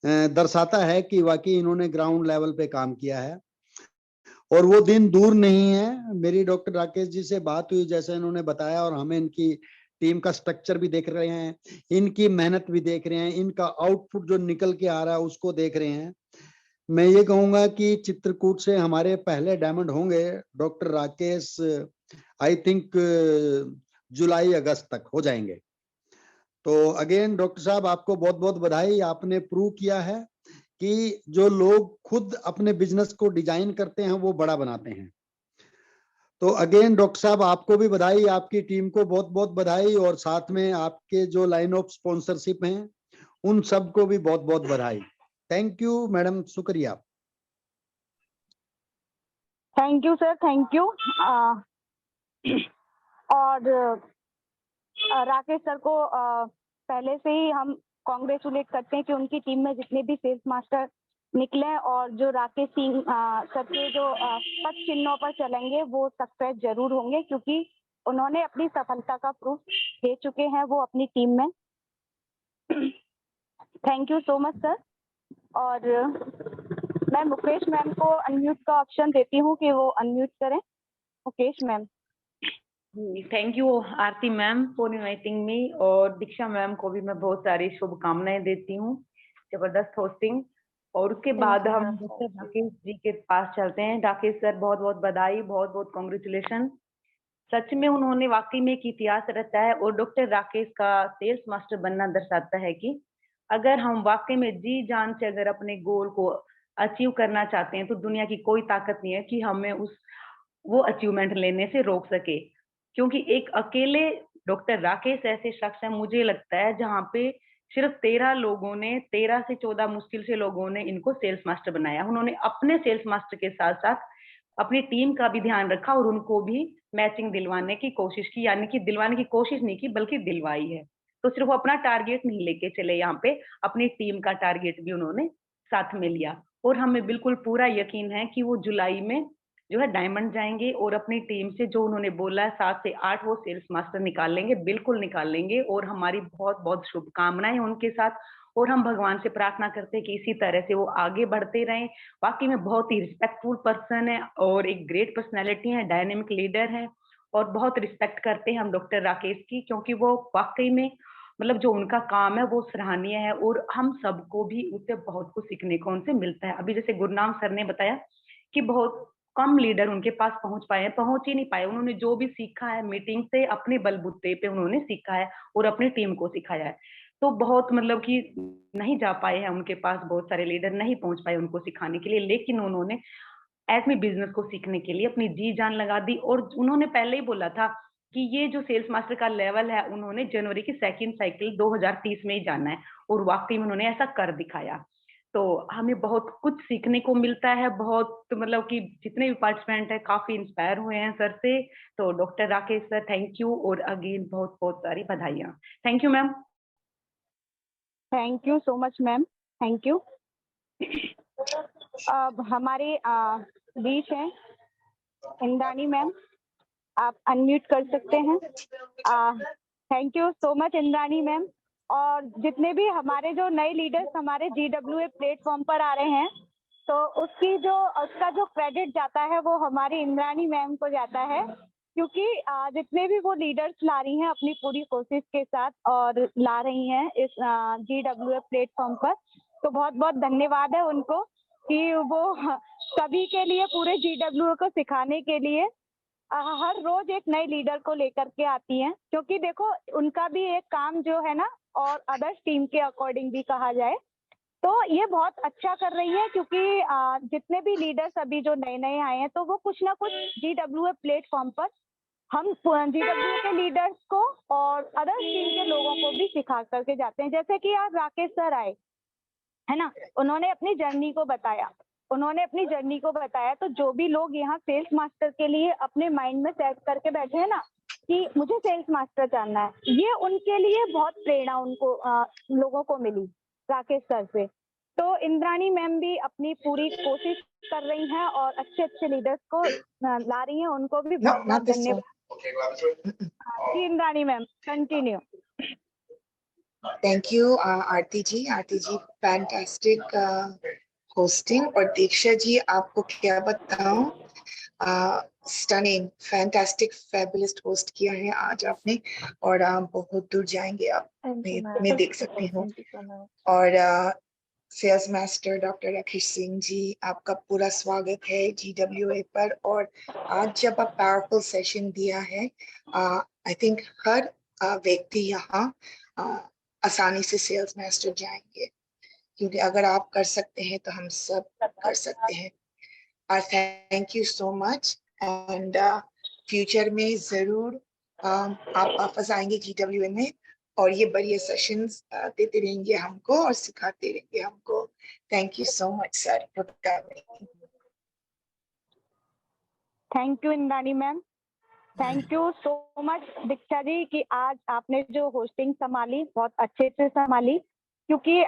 दर्शाता है कि वाकई इन्होंने ग्राउंड लेवल पे काम किया है, और वो दिन दूर नहीं है। मेरी डॉक्टर राकेश जी से बात हुई, जैसे इन्होंने बताया, और हमें इनकी टीम का स्ट्रक्चर भी देख रहे हैं, इनकी मेहनत भी देख रहे हैं, इनका आउटपुट जो निकल के आ रहा है उसको देख रहे हैं। मैं ये कहूंगा कि चित्रकूट से हमारे पहले डायमंड होंगे डॉक्टर राकेश, आई थिंक जुलाई अगस्त तक हो जाएंगे। तो अगेन डॉक्टर साहब, आपको बहुत बहुत बधाई, आपने प्रूव किया है कि जो लोग खुद अपने बिजनेस को डिजाइन करते हैं वो बड़ा बनाते हैं। तो अगेन डॉक्टर साहब आपको भी बधाई, आपकी टीम को बहुत बहुत बधाई, और साथ में आपके जो लाइन ऑफ स्पॉन्सरशिप हैं उन सबको भी बहुत बहुत बधाई। थैंक यू मैडम, शुक्रिया। Thank you sir, thank you. और राकेश सर को पहले से ही हम कॉन्ग्रेचुलेट करते हैं कि उनकी टीम में जितने भी सेल्स मास्टर निकले और जो राकेश सिंह सर के जो पद चिन्हों पर चलेंगे वो सक्सेस जरूर होंगे, क्योंकि उन्होंने अपनी सफलता का प्रूफ दे चुके हैं वो अपनी टीम में। Thank you so much sir. और मैं मुकेश मैम को अनम्यूट का ऑप्शन देती हूँ कि वो अनम्यूट करें। Mukesh ma'am. Thank you Aarti ma'am for inviting me, और दीक्षा मैम को भी मैं बहुत सारी शुभकामनाएं देती हूँ, जबरदस्त होस्टिंग। और उसके बाद हम डॉक्टर राकेश जी के पास चलते हैं। राकेश सर बहुत बहुत बधाई, बहुत बहुत कॉन्ग्रेचुलेशन। सच में उन्होंने वाकई में एक इतिहास रचा है, और डॉक्टर राकेश का सेल्स मास्टर बनना दर्शाता है कि अगर हम वाकई में जी जान से अगर अपने गोल को अचीव करना चाहते हैं तो दुनिया की कोई ताकत नहीं है कि हमें वो अचीवमेंट लेने से रोक सके। क्योंकि एक अकेले डॉक्टर राकेश ऐसे शख्स हैं, मुझे लगता है, जहाँ पे सिर्फ 13 लोगों ने, 13 से 14 मुश्किल से लोगों ने इनको सेल्स मास्टर बनाया। उन्होंने अपने सेल्स मास्टर के साथ साथ अपनी टीम का भी ध्यान रखा और उनको भी मैचिंग दिलवाने की कोशिश की, यानी कि दिलवाने की कोशिश नहीं की बल्कि दिलवाई है। तो सिर्फ अपना टारगेट नहीं लेके चले, यहाँ पे अपनी टीम का टारगेट भी उन्होंने साथ में लिया। और हमें बिल्कुल पूरा यकीन है कि वो जुलाई में जो है डायमंड जाएंगे, और अपनी टीम से जो उन्होंने बोला है 7 से 8 वो सेल्स मास्टर निकाल लेंगे, बिल्कुल निकाल लेंगे। और हमारी बहुत बहुत शुभकामनाएं उनके साथ, और हम भगवान से प्रार्थना करते हैं कि इसी तरह से वो आगे बढ़ते रहें। वाकई में बहुत ही रिस्पेक्टफुल पर्सन है और एक ग्रेट पर्सनैलिटी है, डायनेमिक लीडर है, और बहुत रिस्पेक्ट करते हैं हम डॉक्टर राकेश की, क्योंकि वो वाकई में मतलब जो उनका काम है वो सराहनीय है, और हम सबको भी उससे बहुत कुछ सीखने को उनसे मिलता है। अभी जैसे गुरनाम सर ने बताया कि बहुत कम लीडर उनके पास पहुंच पाए हैं, पहुंच ही नहीं पाए। उन्होंने जो भी सीखा है मीटिंग से अपने बलबूते पे उन्होंने सीखा है और अपनी टीम को सिखाया है। तो बहुत मतलब कि नहीं जा पाए हैं उनके पास, बहुत सारे लीडर नहीं पहुंच पाए उनको सिखाने के लिए, लेकिन उन्होंने एटमी बिजनेस को सीखने के लिए अपनी जी जान लगा दी। और उन्होंने पहले ही बोला था कि ये जो सेल्स मास्टर का लेवल है उन्होंने जनवरी की सेकंड साइकिल 2030 में ही जाना है, और वाकई में उन्होंने ऐसा कर दिखाया। तो हमें बहुत कुछ सीखने को मिलता है, बहुत मतलब कि जितने भी पार्टिसिपेंट है काफी इंस्पायर हुए हैं सर से। तो doctor Rakesh sir thank you, और अगेन बहुत बहुत सारी बधाइयाँ। Thank you ma'am. Thank you so much ma'am, thank you. अब हमारे बीच हैं इंद्राणी मैम, आप अनम्यूट कर सकते हैं। Thank you so much Indrani ma'am. और जितने भी हमारे जो नए लीडर्स हमारे GWA प्लेटफॉर्म पर आ रहे हैं, तो उसका जो क्रेडिट जाता है वो हमारी इंद्राणी मैम को जाता है, क्योंकि जितने भी वो लीडर्स ला रही हैं अपनी पूरी कोशिश के साथ और ला रही हैं इस GWA प्लेटफॉर्म पर, तो बहुत बहुत धन्यवाद है उनको कि वो सभी के लिए, पूरे GWA को सिखाने के लिए हर रोज एक नए लीडर को लेकर के आती हैं। क्योंकि देखो उनका भी एक काम जो है ना, और अदर्स टीम के अकॉर्डिंग भी कहा जाए तो ये बहुत अच्छा कर रही है, क्योंकि जितने भी लीडर्स अभी जो नए नए आए हैं तो वो कुछ ना कुछ GWA प्लेटफॉर्म पर हम GWA के लीडर्स को और अदर्स टीम के लोगों को भी सिखा करके जाते हैं। जैसे कि आज राकेश सर आए है ना, उन्होंने अपनी जर्नी को बताया, तो जो भी लोग यहाँ सेल्स मास्टर के लिए अपने माइंड में सेट करके बैठे हैं ना कि मुझे सेल्स मास्टर जानना है, ये उनके लिए बहुत प्रेरणा उनको लोगों को मिली राकेश सर से। तो इंद्राणी मैम भी अपनी पूरी कोशिश कर रही हैं और अच्छे अच्छे लीडर्स को ला रही हैं, उनको भी बहुत बहुत धन्यवाद। जी Indrani ma'am continue. Thank you, Aarti ji fantastic hosting. और दीक्षा जी आपको क्या बताऊं, स्टनिंग, फैंटास्टिक, फैबुलस होस्ट किया है आज आपने, और बहुत दूर जाएंगे आप, मैं देख सकती हूँ। और sales master doctor Rakesh Singh ji, आपका पूरा स्वागत है GWA पर। और आज जब आप पावरफुल सेशन दिया है, आई थिंक हर व्यक्ति यहाँ आसानी से सेल्स मास्टर जाएंगे। क्योंकि अगर आप कर सकते हैं तो हम सब कर सकते हैं। और thank you so much, and future में जरूर आप वापस आएंगे GWA में, और ये बढ़िया सेशंस देते रहेंगे हमको और सिखाते रहेंगे हमको। Thank you so much sir for coming. Thank you Indrani ma'am, thank you so much Diksha ji कि आज आपने जो होस्टिंग संभाली बहुत अच्छे से संभाली, क्योंकि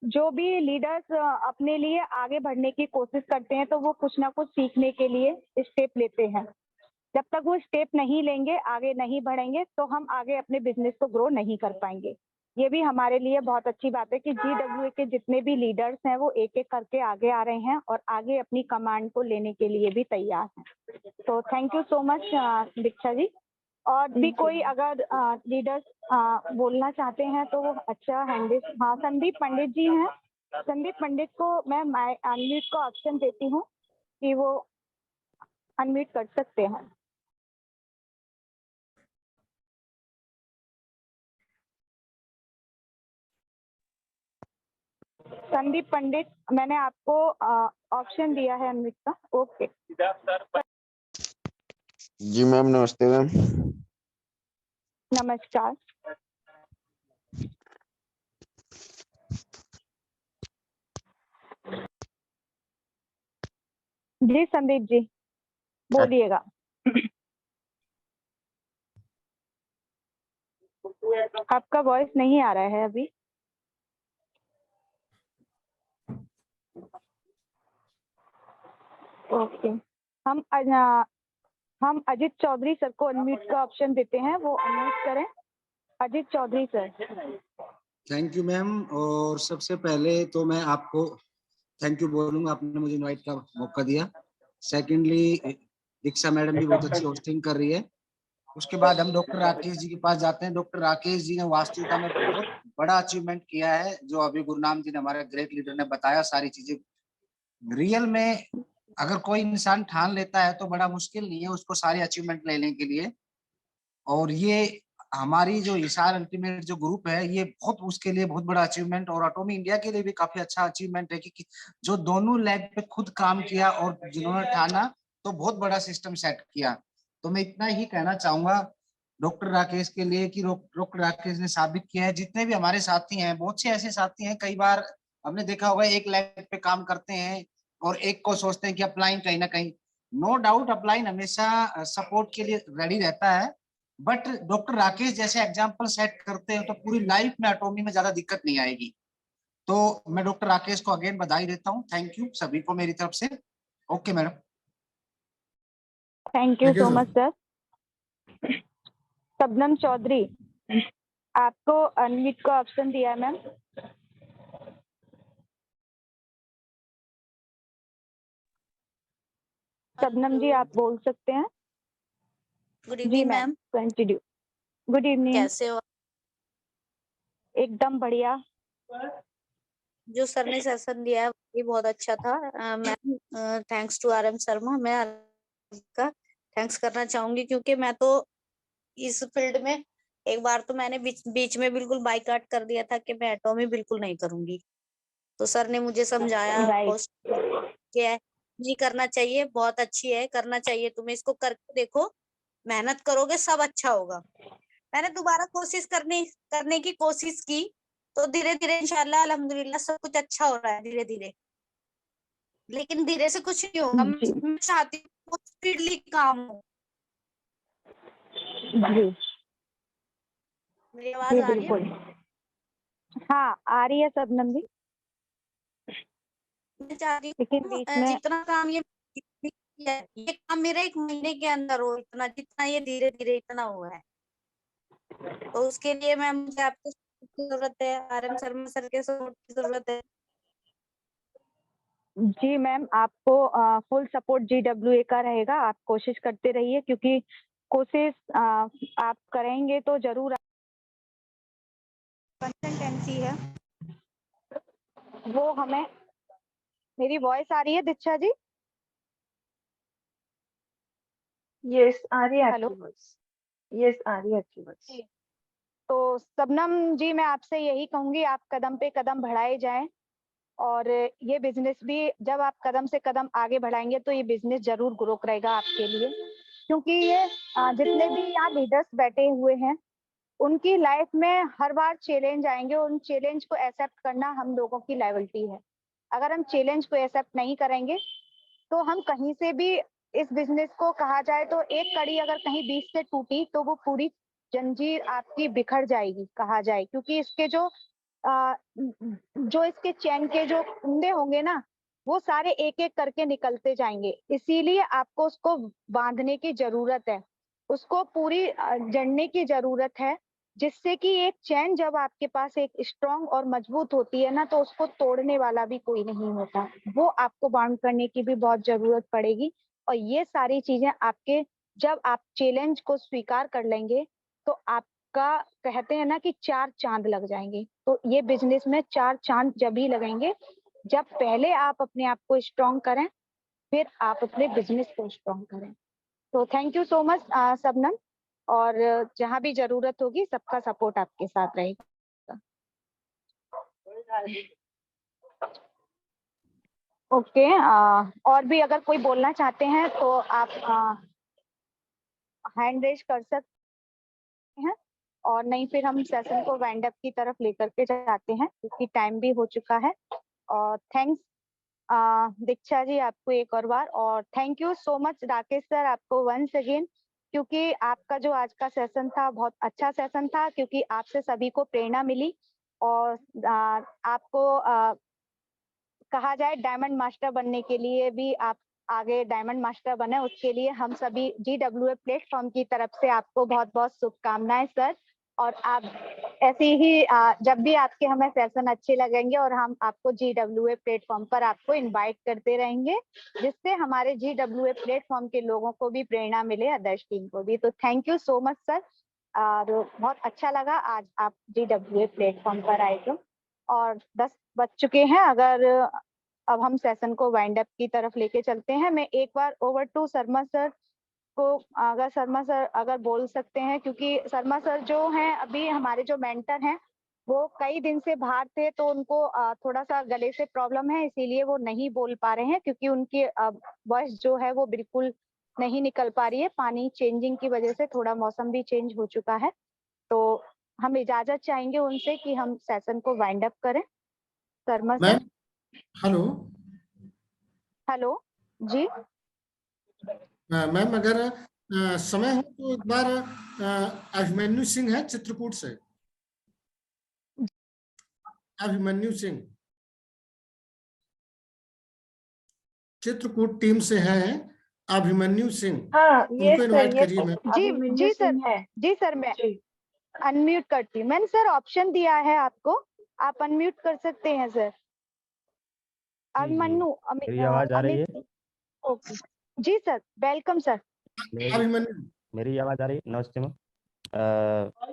जो भी लीडर्स अपने लिए आगे बढ़ने की कोशिश करते हैं तो वो कुछ ना कुछ सीखने के लिए स्टेप लेते हैं। जब तक वो स्टेप नहीं लेंगे, आगे नहीं बढ़ेंगे, तो हम आगे अपने बिजनेस को ग्रो नहीं कर पाएंगे। ये भी हमारे लिए बहुत अच्छी बात है कि GWA के जितने भी लीडर्स हैं वो एक एक करके आगे आ रहे हैं और आगे अपनी कमांड को लेने के लिए भी तैयार हैं। तो thank you so much Diksha जी। और भी कोई अगर लीडर्स बोलना चाहते हैं तो वो अच्छा हैंडिस, हाँ संदीप पंडित जी हैं। संदीप पंडित को मैं अनम्यूट का ऑप्शन देती हूँ कि वो अनम्यूट कर सकते हैं। संदीप पंडित, मैंने आपको ऑप्शन दिया है अनम्यूट का। ओके जी मैम, नमस्ते मैम। नमस्कार। जी संदीप जी बोलिएगा। आपका वॉइस नहीं आ रहा है अभी। ओके, हम अजित चौधरी सर को अनम्यूट का ऑप्शन देते हैं, वो अनम्यूट करें। Ajit Chaudhary sir. Thank you ma'am. और सबसे पहले तो मैं आपको थैंक यू बोलूंगा, आपने मुझे इनवाइट का मौका दिया। सेकेंडली, दीक्षा मैडम भी बहुत अच्छी होस्टिंग कर रही है। उसके बाद हम डॉक्टर राकेश जी के पास जाते हैं। डॉक्टर राकेश जी ने वास्तविकता में बहुत बड़ा अचीवमेंट किया है, जो अभी गुरनाम जी ने, हमारे ग्रेट लीडर ने बताया सारी चीजें। रियल में अगर कोई इंसान ठान लेता है तो बड़ा मुश्किल नहीं है उसको सारी अचीवमेंट लेने के लिए। और ये हमारी जो इशार अल्टीमेट जो ग्रुप है, ये बहुत उसके लिए बहुत बड़ा अचीवमेंट, और एटॉमी इंडिया के लिए भी काफी अच्छा अचीवमेंट है कि जो दोनों लैब पे खुद काम किया और जिन्होंने ठाना तो बहुत बड़ा सिस्टम सेट किया। तो मैं इतना ही कहना चाहूंगा डॉक्टर राकेश के लिए कि डॉक्टर राकेश ने साबित किया है। जितने भी हमारे साथी हैं, बहुत से ऐसे साथी हैं, कई बार हमने देखा होगा एक लैब पे काम करते हैं और एक को सोचते हैं कि अपलाइन कहीं ना कहीं, नो डाउट अपलाइन हमेशा सपोर्ट के लिए रेडी रहता है, बट डॉक्टर राकेश जैसे एग्जाम्पल सेट करते हैं तो पूरी लाइफ में एटॉमी में ज्यादा दिक्कत नहीं आएगी। तो मैं डॉक्टर राकेश को अगेन बधाई देता हूँ। थैंक यू सभी को मेरी तरफ से। Okay madam. Thank you so much sir. Shabnam Chaudhary, आपको अनम्यूट का ऑप्शन दिया है मैम। शबनम जी आप बोल सकते हैं। गुड जी evening ma'am, ma'am. Continue. Good evening. कैसे हो? एकदम बढ़िया। जो सर ने सेशन दिया है वो बहुत अच्छा था ma'am. Thanks to RM Sharma. मैं का थैंक्स करना चाहूंगी क्योंकि मैं तो इस फील्ड में एक बार तो मैंने बीच में बिल्कुल बाइकआउट कर दिया था कि मैं एटॉमी बिल्कुल नहीं करूंगी। तो सर ने मुझे समझाया कि नहीं करना चाहिए, बहुत अच्छी है, करना चाहिए तुम्हें, इसको करके देखो, मेहनत करोगे सब अच्छा होगा। मैंने दोबारा कोशिश करने की कोशिश की तो धीरे धीरे इंशाल्लाह अल्हम्दुलिल्लाह सब कुछ अच्छा हो रहा है धीरे धीरे। लेकिन धीरे से कुछ नहीं होगा, मैं चाहती हूँ स्पीडली काम हो। जी मेरी आवाज आ रही है? हाँ आ रही है शबनम जी। मैं चाहती लेकिन बीच में जितना काम ये काम मेरा 1 महीने के अंदर हो, इतना जितना ये धीरे धीरे इतना हुआ है। तो उसके लिए मैम मुझे आपकी जरूरत है, RM शर्मा सर के सपोर्ट की जरूरत है। जी मैम, आपको फुल सपोर्ट GWA का रहेगा। आप कोशिश करते रहिए, क्योंकि कोशिश आप करेंगे तो जरूर कंसिस्टेंसी है वो हमें। मेरी वॉइस आ रही है दीक्षा जी? यस आ रही है आपकी वॉइस। यस आ रही है आपकी वॉइस। तो सबनम जी, मैं आपसे यही कहूंगी, आप कदम पे कदम बढ़ाए जाएं और ये बिजनेस भी जब आप कदम से कदम आगे बढ़ाएंगे तो ये बिजनेस जरूर ग्रो करेगा आपके लिए, क्योंकि ये जितने भी यहाँ लीडर्स बैठे हुए हैं उनकी लाइफ में हर बार चैलेंज आएंगे, उन चैलेंज को एक्सेप्ट करना हम लोगों की लायबिलिटी है। अगर हम चैलेंज को एक्सेप्ट नहीं करेंगे तो हम कहीं से भी इस बिजनेस को, कहा जाए तो एक कड़ी अगर कहीं बीच से टूटी तो वो पूरी जंजीर आपकी बिखर जाएगी, कहा जाए, क्योंकि इसके जो इसके चैन के जो कुंडे होंगे ना, वो सारे एक एक करके निकलते जाएंगे। इसीलिए आपको उसको बांधने की जरूरत है, उसको पूरी जड़ने की जरूरत है, जिससे कि एक चैन जब आपके पास एक स्ट्रांग और मजबूत होती है ना, तो उसको तोड़ने वाला भी कोई नहीं होता। वो आपको बाउंड करने की भी बहुत जरूरत पड़ेगी। और ये सारी चीजें आपके, जब आप चैलेंज को स्वीकार कर लेंगे तो आपका, कहते हैं ना कि 4 चांद लग जाएंगे। तो ये बिजनेस में 4 चांद जब ही लगेंगे जब पहले आप अपने आप को स्ट्रांग करें, फिर आप अपने बिजनेस को स्ट्रांग करें। तो थैंक यू सो मच सबनम, और जहां भी जरूरत होगी सबका सपोर्ट आपके साथ रहेगा। ओके, और भी अगर कोई बोलना चाहते हैं तो आप हैंड रेज कर सकते हैं, और नहीं फिर हम सेशन को वाइंड अप की तरफ लेकर के जाते हैं क्योंकि टाइम भी हो चुका है। और थैंक्स दीक्षा जी आपको एक और बार, और thank you so much Rakesh sir आपको वंस अगेन, क्योंकि आपका जो आज का सेशन था बहुत अच्छा सेशन था, क्योंकि आपसे सभी को प्रेरणा मिली और आपको कहा जाए डायमंड मास्टर बनने के लिए भी आप आगे डायमंड मास्टर बने, उसके लिए हम सभी GWA प्लेटफॉर्म की तरफ से आपको बहुत बहुत शुभकामनाएं सर। और आप ऐसे ही जब भी आपके हमें सेशन अच्छे लगेंगे और हम आपको GWA प्लेटफॉर्म पर आपको इनवाइट करते रहेंगे, जिससे हमारे GWA प्लेटफॉर्म के लोगों को भी प्रेरणा मिले, अदर्स टीम को भी। तो thank you so much sir, और बहुत अच्छा लगा आज आप GWA प्लेटफॉर्म पर आए तो। और 10 बज चुके हैं, अगर अब हम सेशन को वाइंड अप की तरफ लेके चलते हैं। मैं एक बार ओवर टू शर्मा सर को, अगर शर्मा सर अगर बोल सकते हैं, क्योंकि शर्मा सर जो हैं अभी हमारे जो मेंटर हैं वो कई दिन से बाहर थे, तो उनको थोड़ा सा गले से प्रॉब्लम है, इसीलिए वो नहीं बोल पा रहे हैं, क्योंकि उनकी वॉइस जो है वो बिल्कुल नहीं निकल पा रही है, पानी चेंजिंग की वजह से थोड़ा मौसम भी चेंज हो चुका है। तो हम इजाजत चाहेंगे उनसे कि हम सेशन को वाइंड अप करें। शर्मा सर। हेलो हेलो जी। मैम, अगर समय हो तो एक बार अभिमन्यु सिंह है चित्रकूट से, अभिमन्यु सिंह चित्रकूट टीम से हैं, अभिमन्यु सिंह। हाँ उनको इनवाइट करिए मैम। जी सर, जी सर, मैं अनम्यूट करती हूँ। मैंने सर ऑप्शन दिया है आपको, आप अनम्यूट कर सकते हैं सर। अभिमन्यु, मेरी आवाज आ रही है? ओके जी सर, वेलकम सर। मेरी आवाज आ रही है? नमस्ते मैम।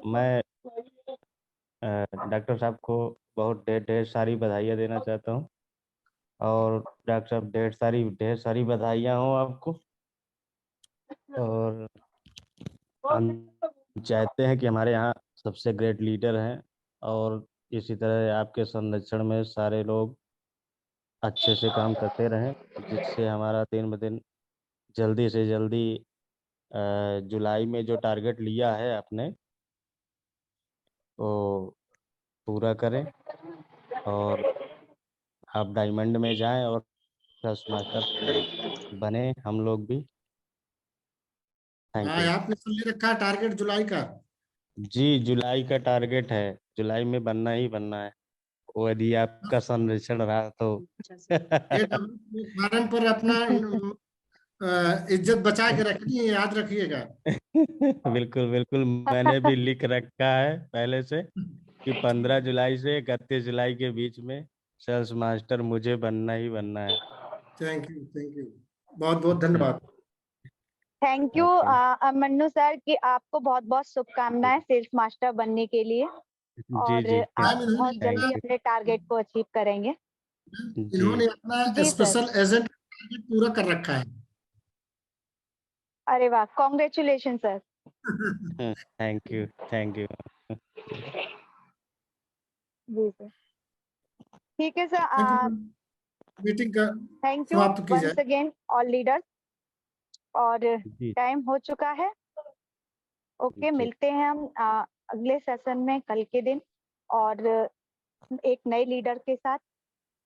मैं डॉक्टर साहब को बहुत ढेर सारी बधाइयाँ देना चाहता हूँ, और डॉक्टर साहब ढेर सारी बधाइयाँ हो आपको। और हम चाहते हैं कि हमारे यहाँ सबसे ग्रेट लीडर हैं, और इसी तरह आपके संरक्षण में सारे लोग अच्छे से काम करते रहें, जिससे हमारा दिन ब दिन जल्दी से जल्दी जुलाई में जो टारगेट लिया है आपने वो पूरा करें, और आप डायमंड में जाएं और फर्स्ट मास्टर बने, हम लोग भी। थैंक हाँ, यू। आपने सुन ले रखा है टारगेट जुलाई का? जी, जुलाई का टारगेट है, जुलाई में बनना ही बनना है, वो यदि आपका संरक्षण रहा तो। फॉर्म पर अपना इज्जत बचा के रखनी है, याद रखिएगा। बिल्कुल बिल्कुल, मैंने भी लिख रखा है पहले से कि 15 जुलाई से 31 जुलाई के बीच में सेल्स मास्टर मुझे बनना ही बनना है। थैंक यू, बहुत बहुत धन्यवाद। थैंक यू मन्नू सर, कि आपको बहुत बहुत शुभकामनाएं सेल्स मास्टर बनने के लिए, और जी आप बहुत जल्दी अपने टारगेट को अचीव करेंगे। इन्होंने अपना स्पेशल एजेंट टारगेट पूरा कर रखा है। अरे वाह, कॉन्ग्रेचुलेशन सर। Thank you. जी सर, ठीक है सर। मीटिंग का थैंक यू समाप्त की वंस जाए। Again all leaders. और जी टाइम हो चुका है। ओके, जी मिलते हैं हम अगले सेशन में कल के दिन और एक नए लीडर के साथ।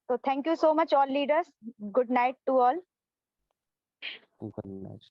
तो thank you so much all leaders. Good night to all. Good night.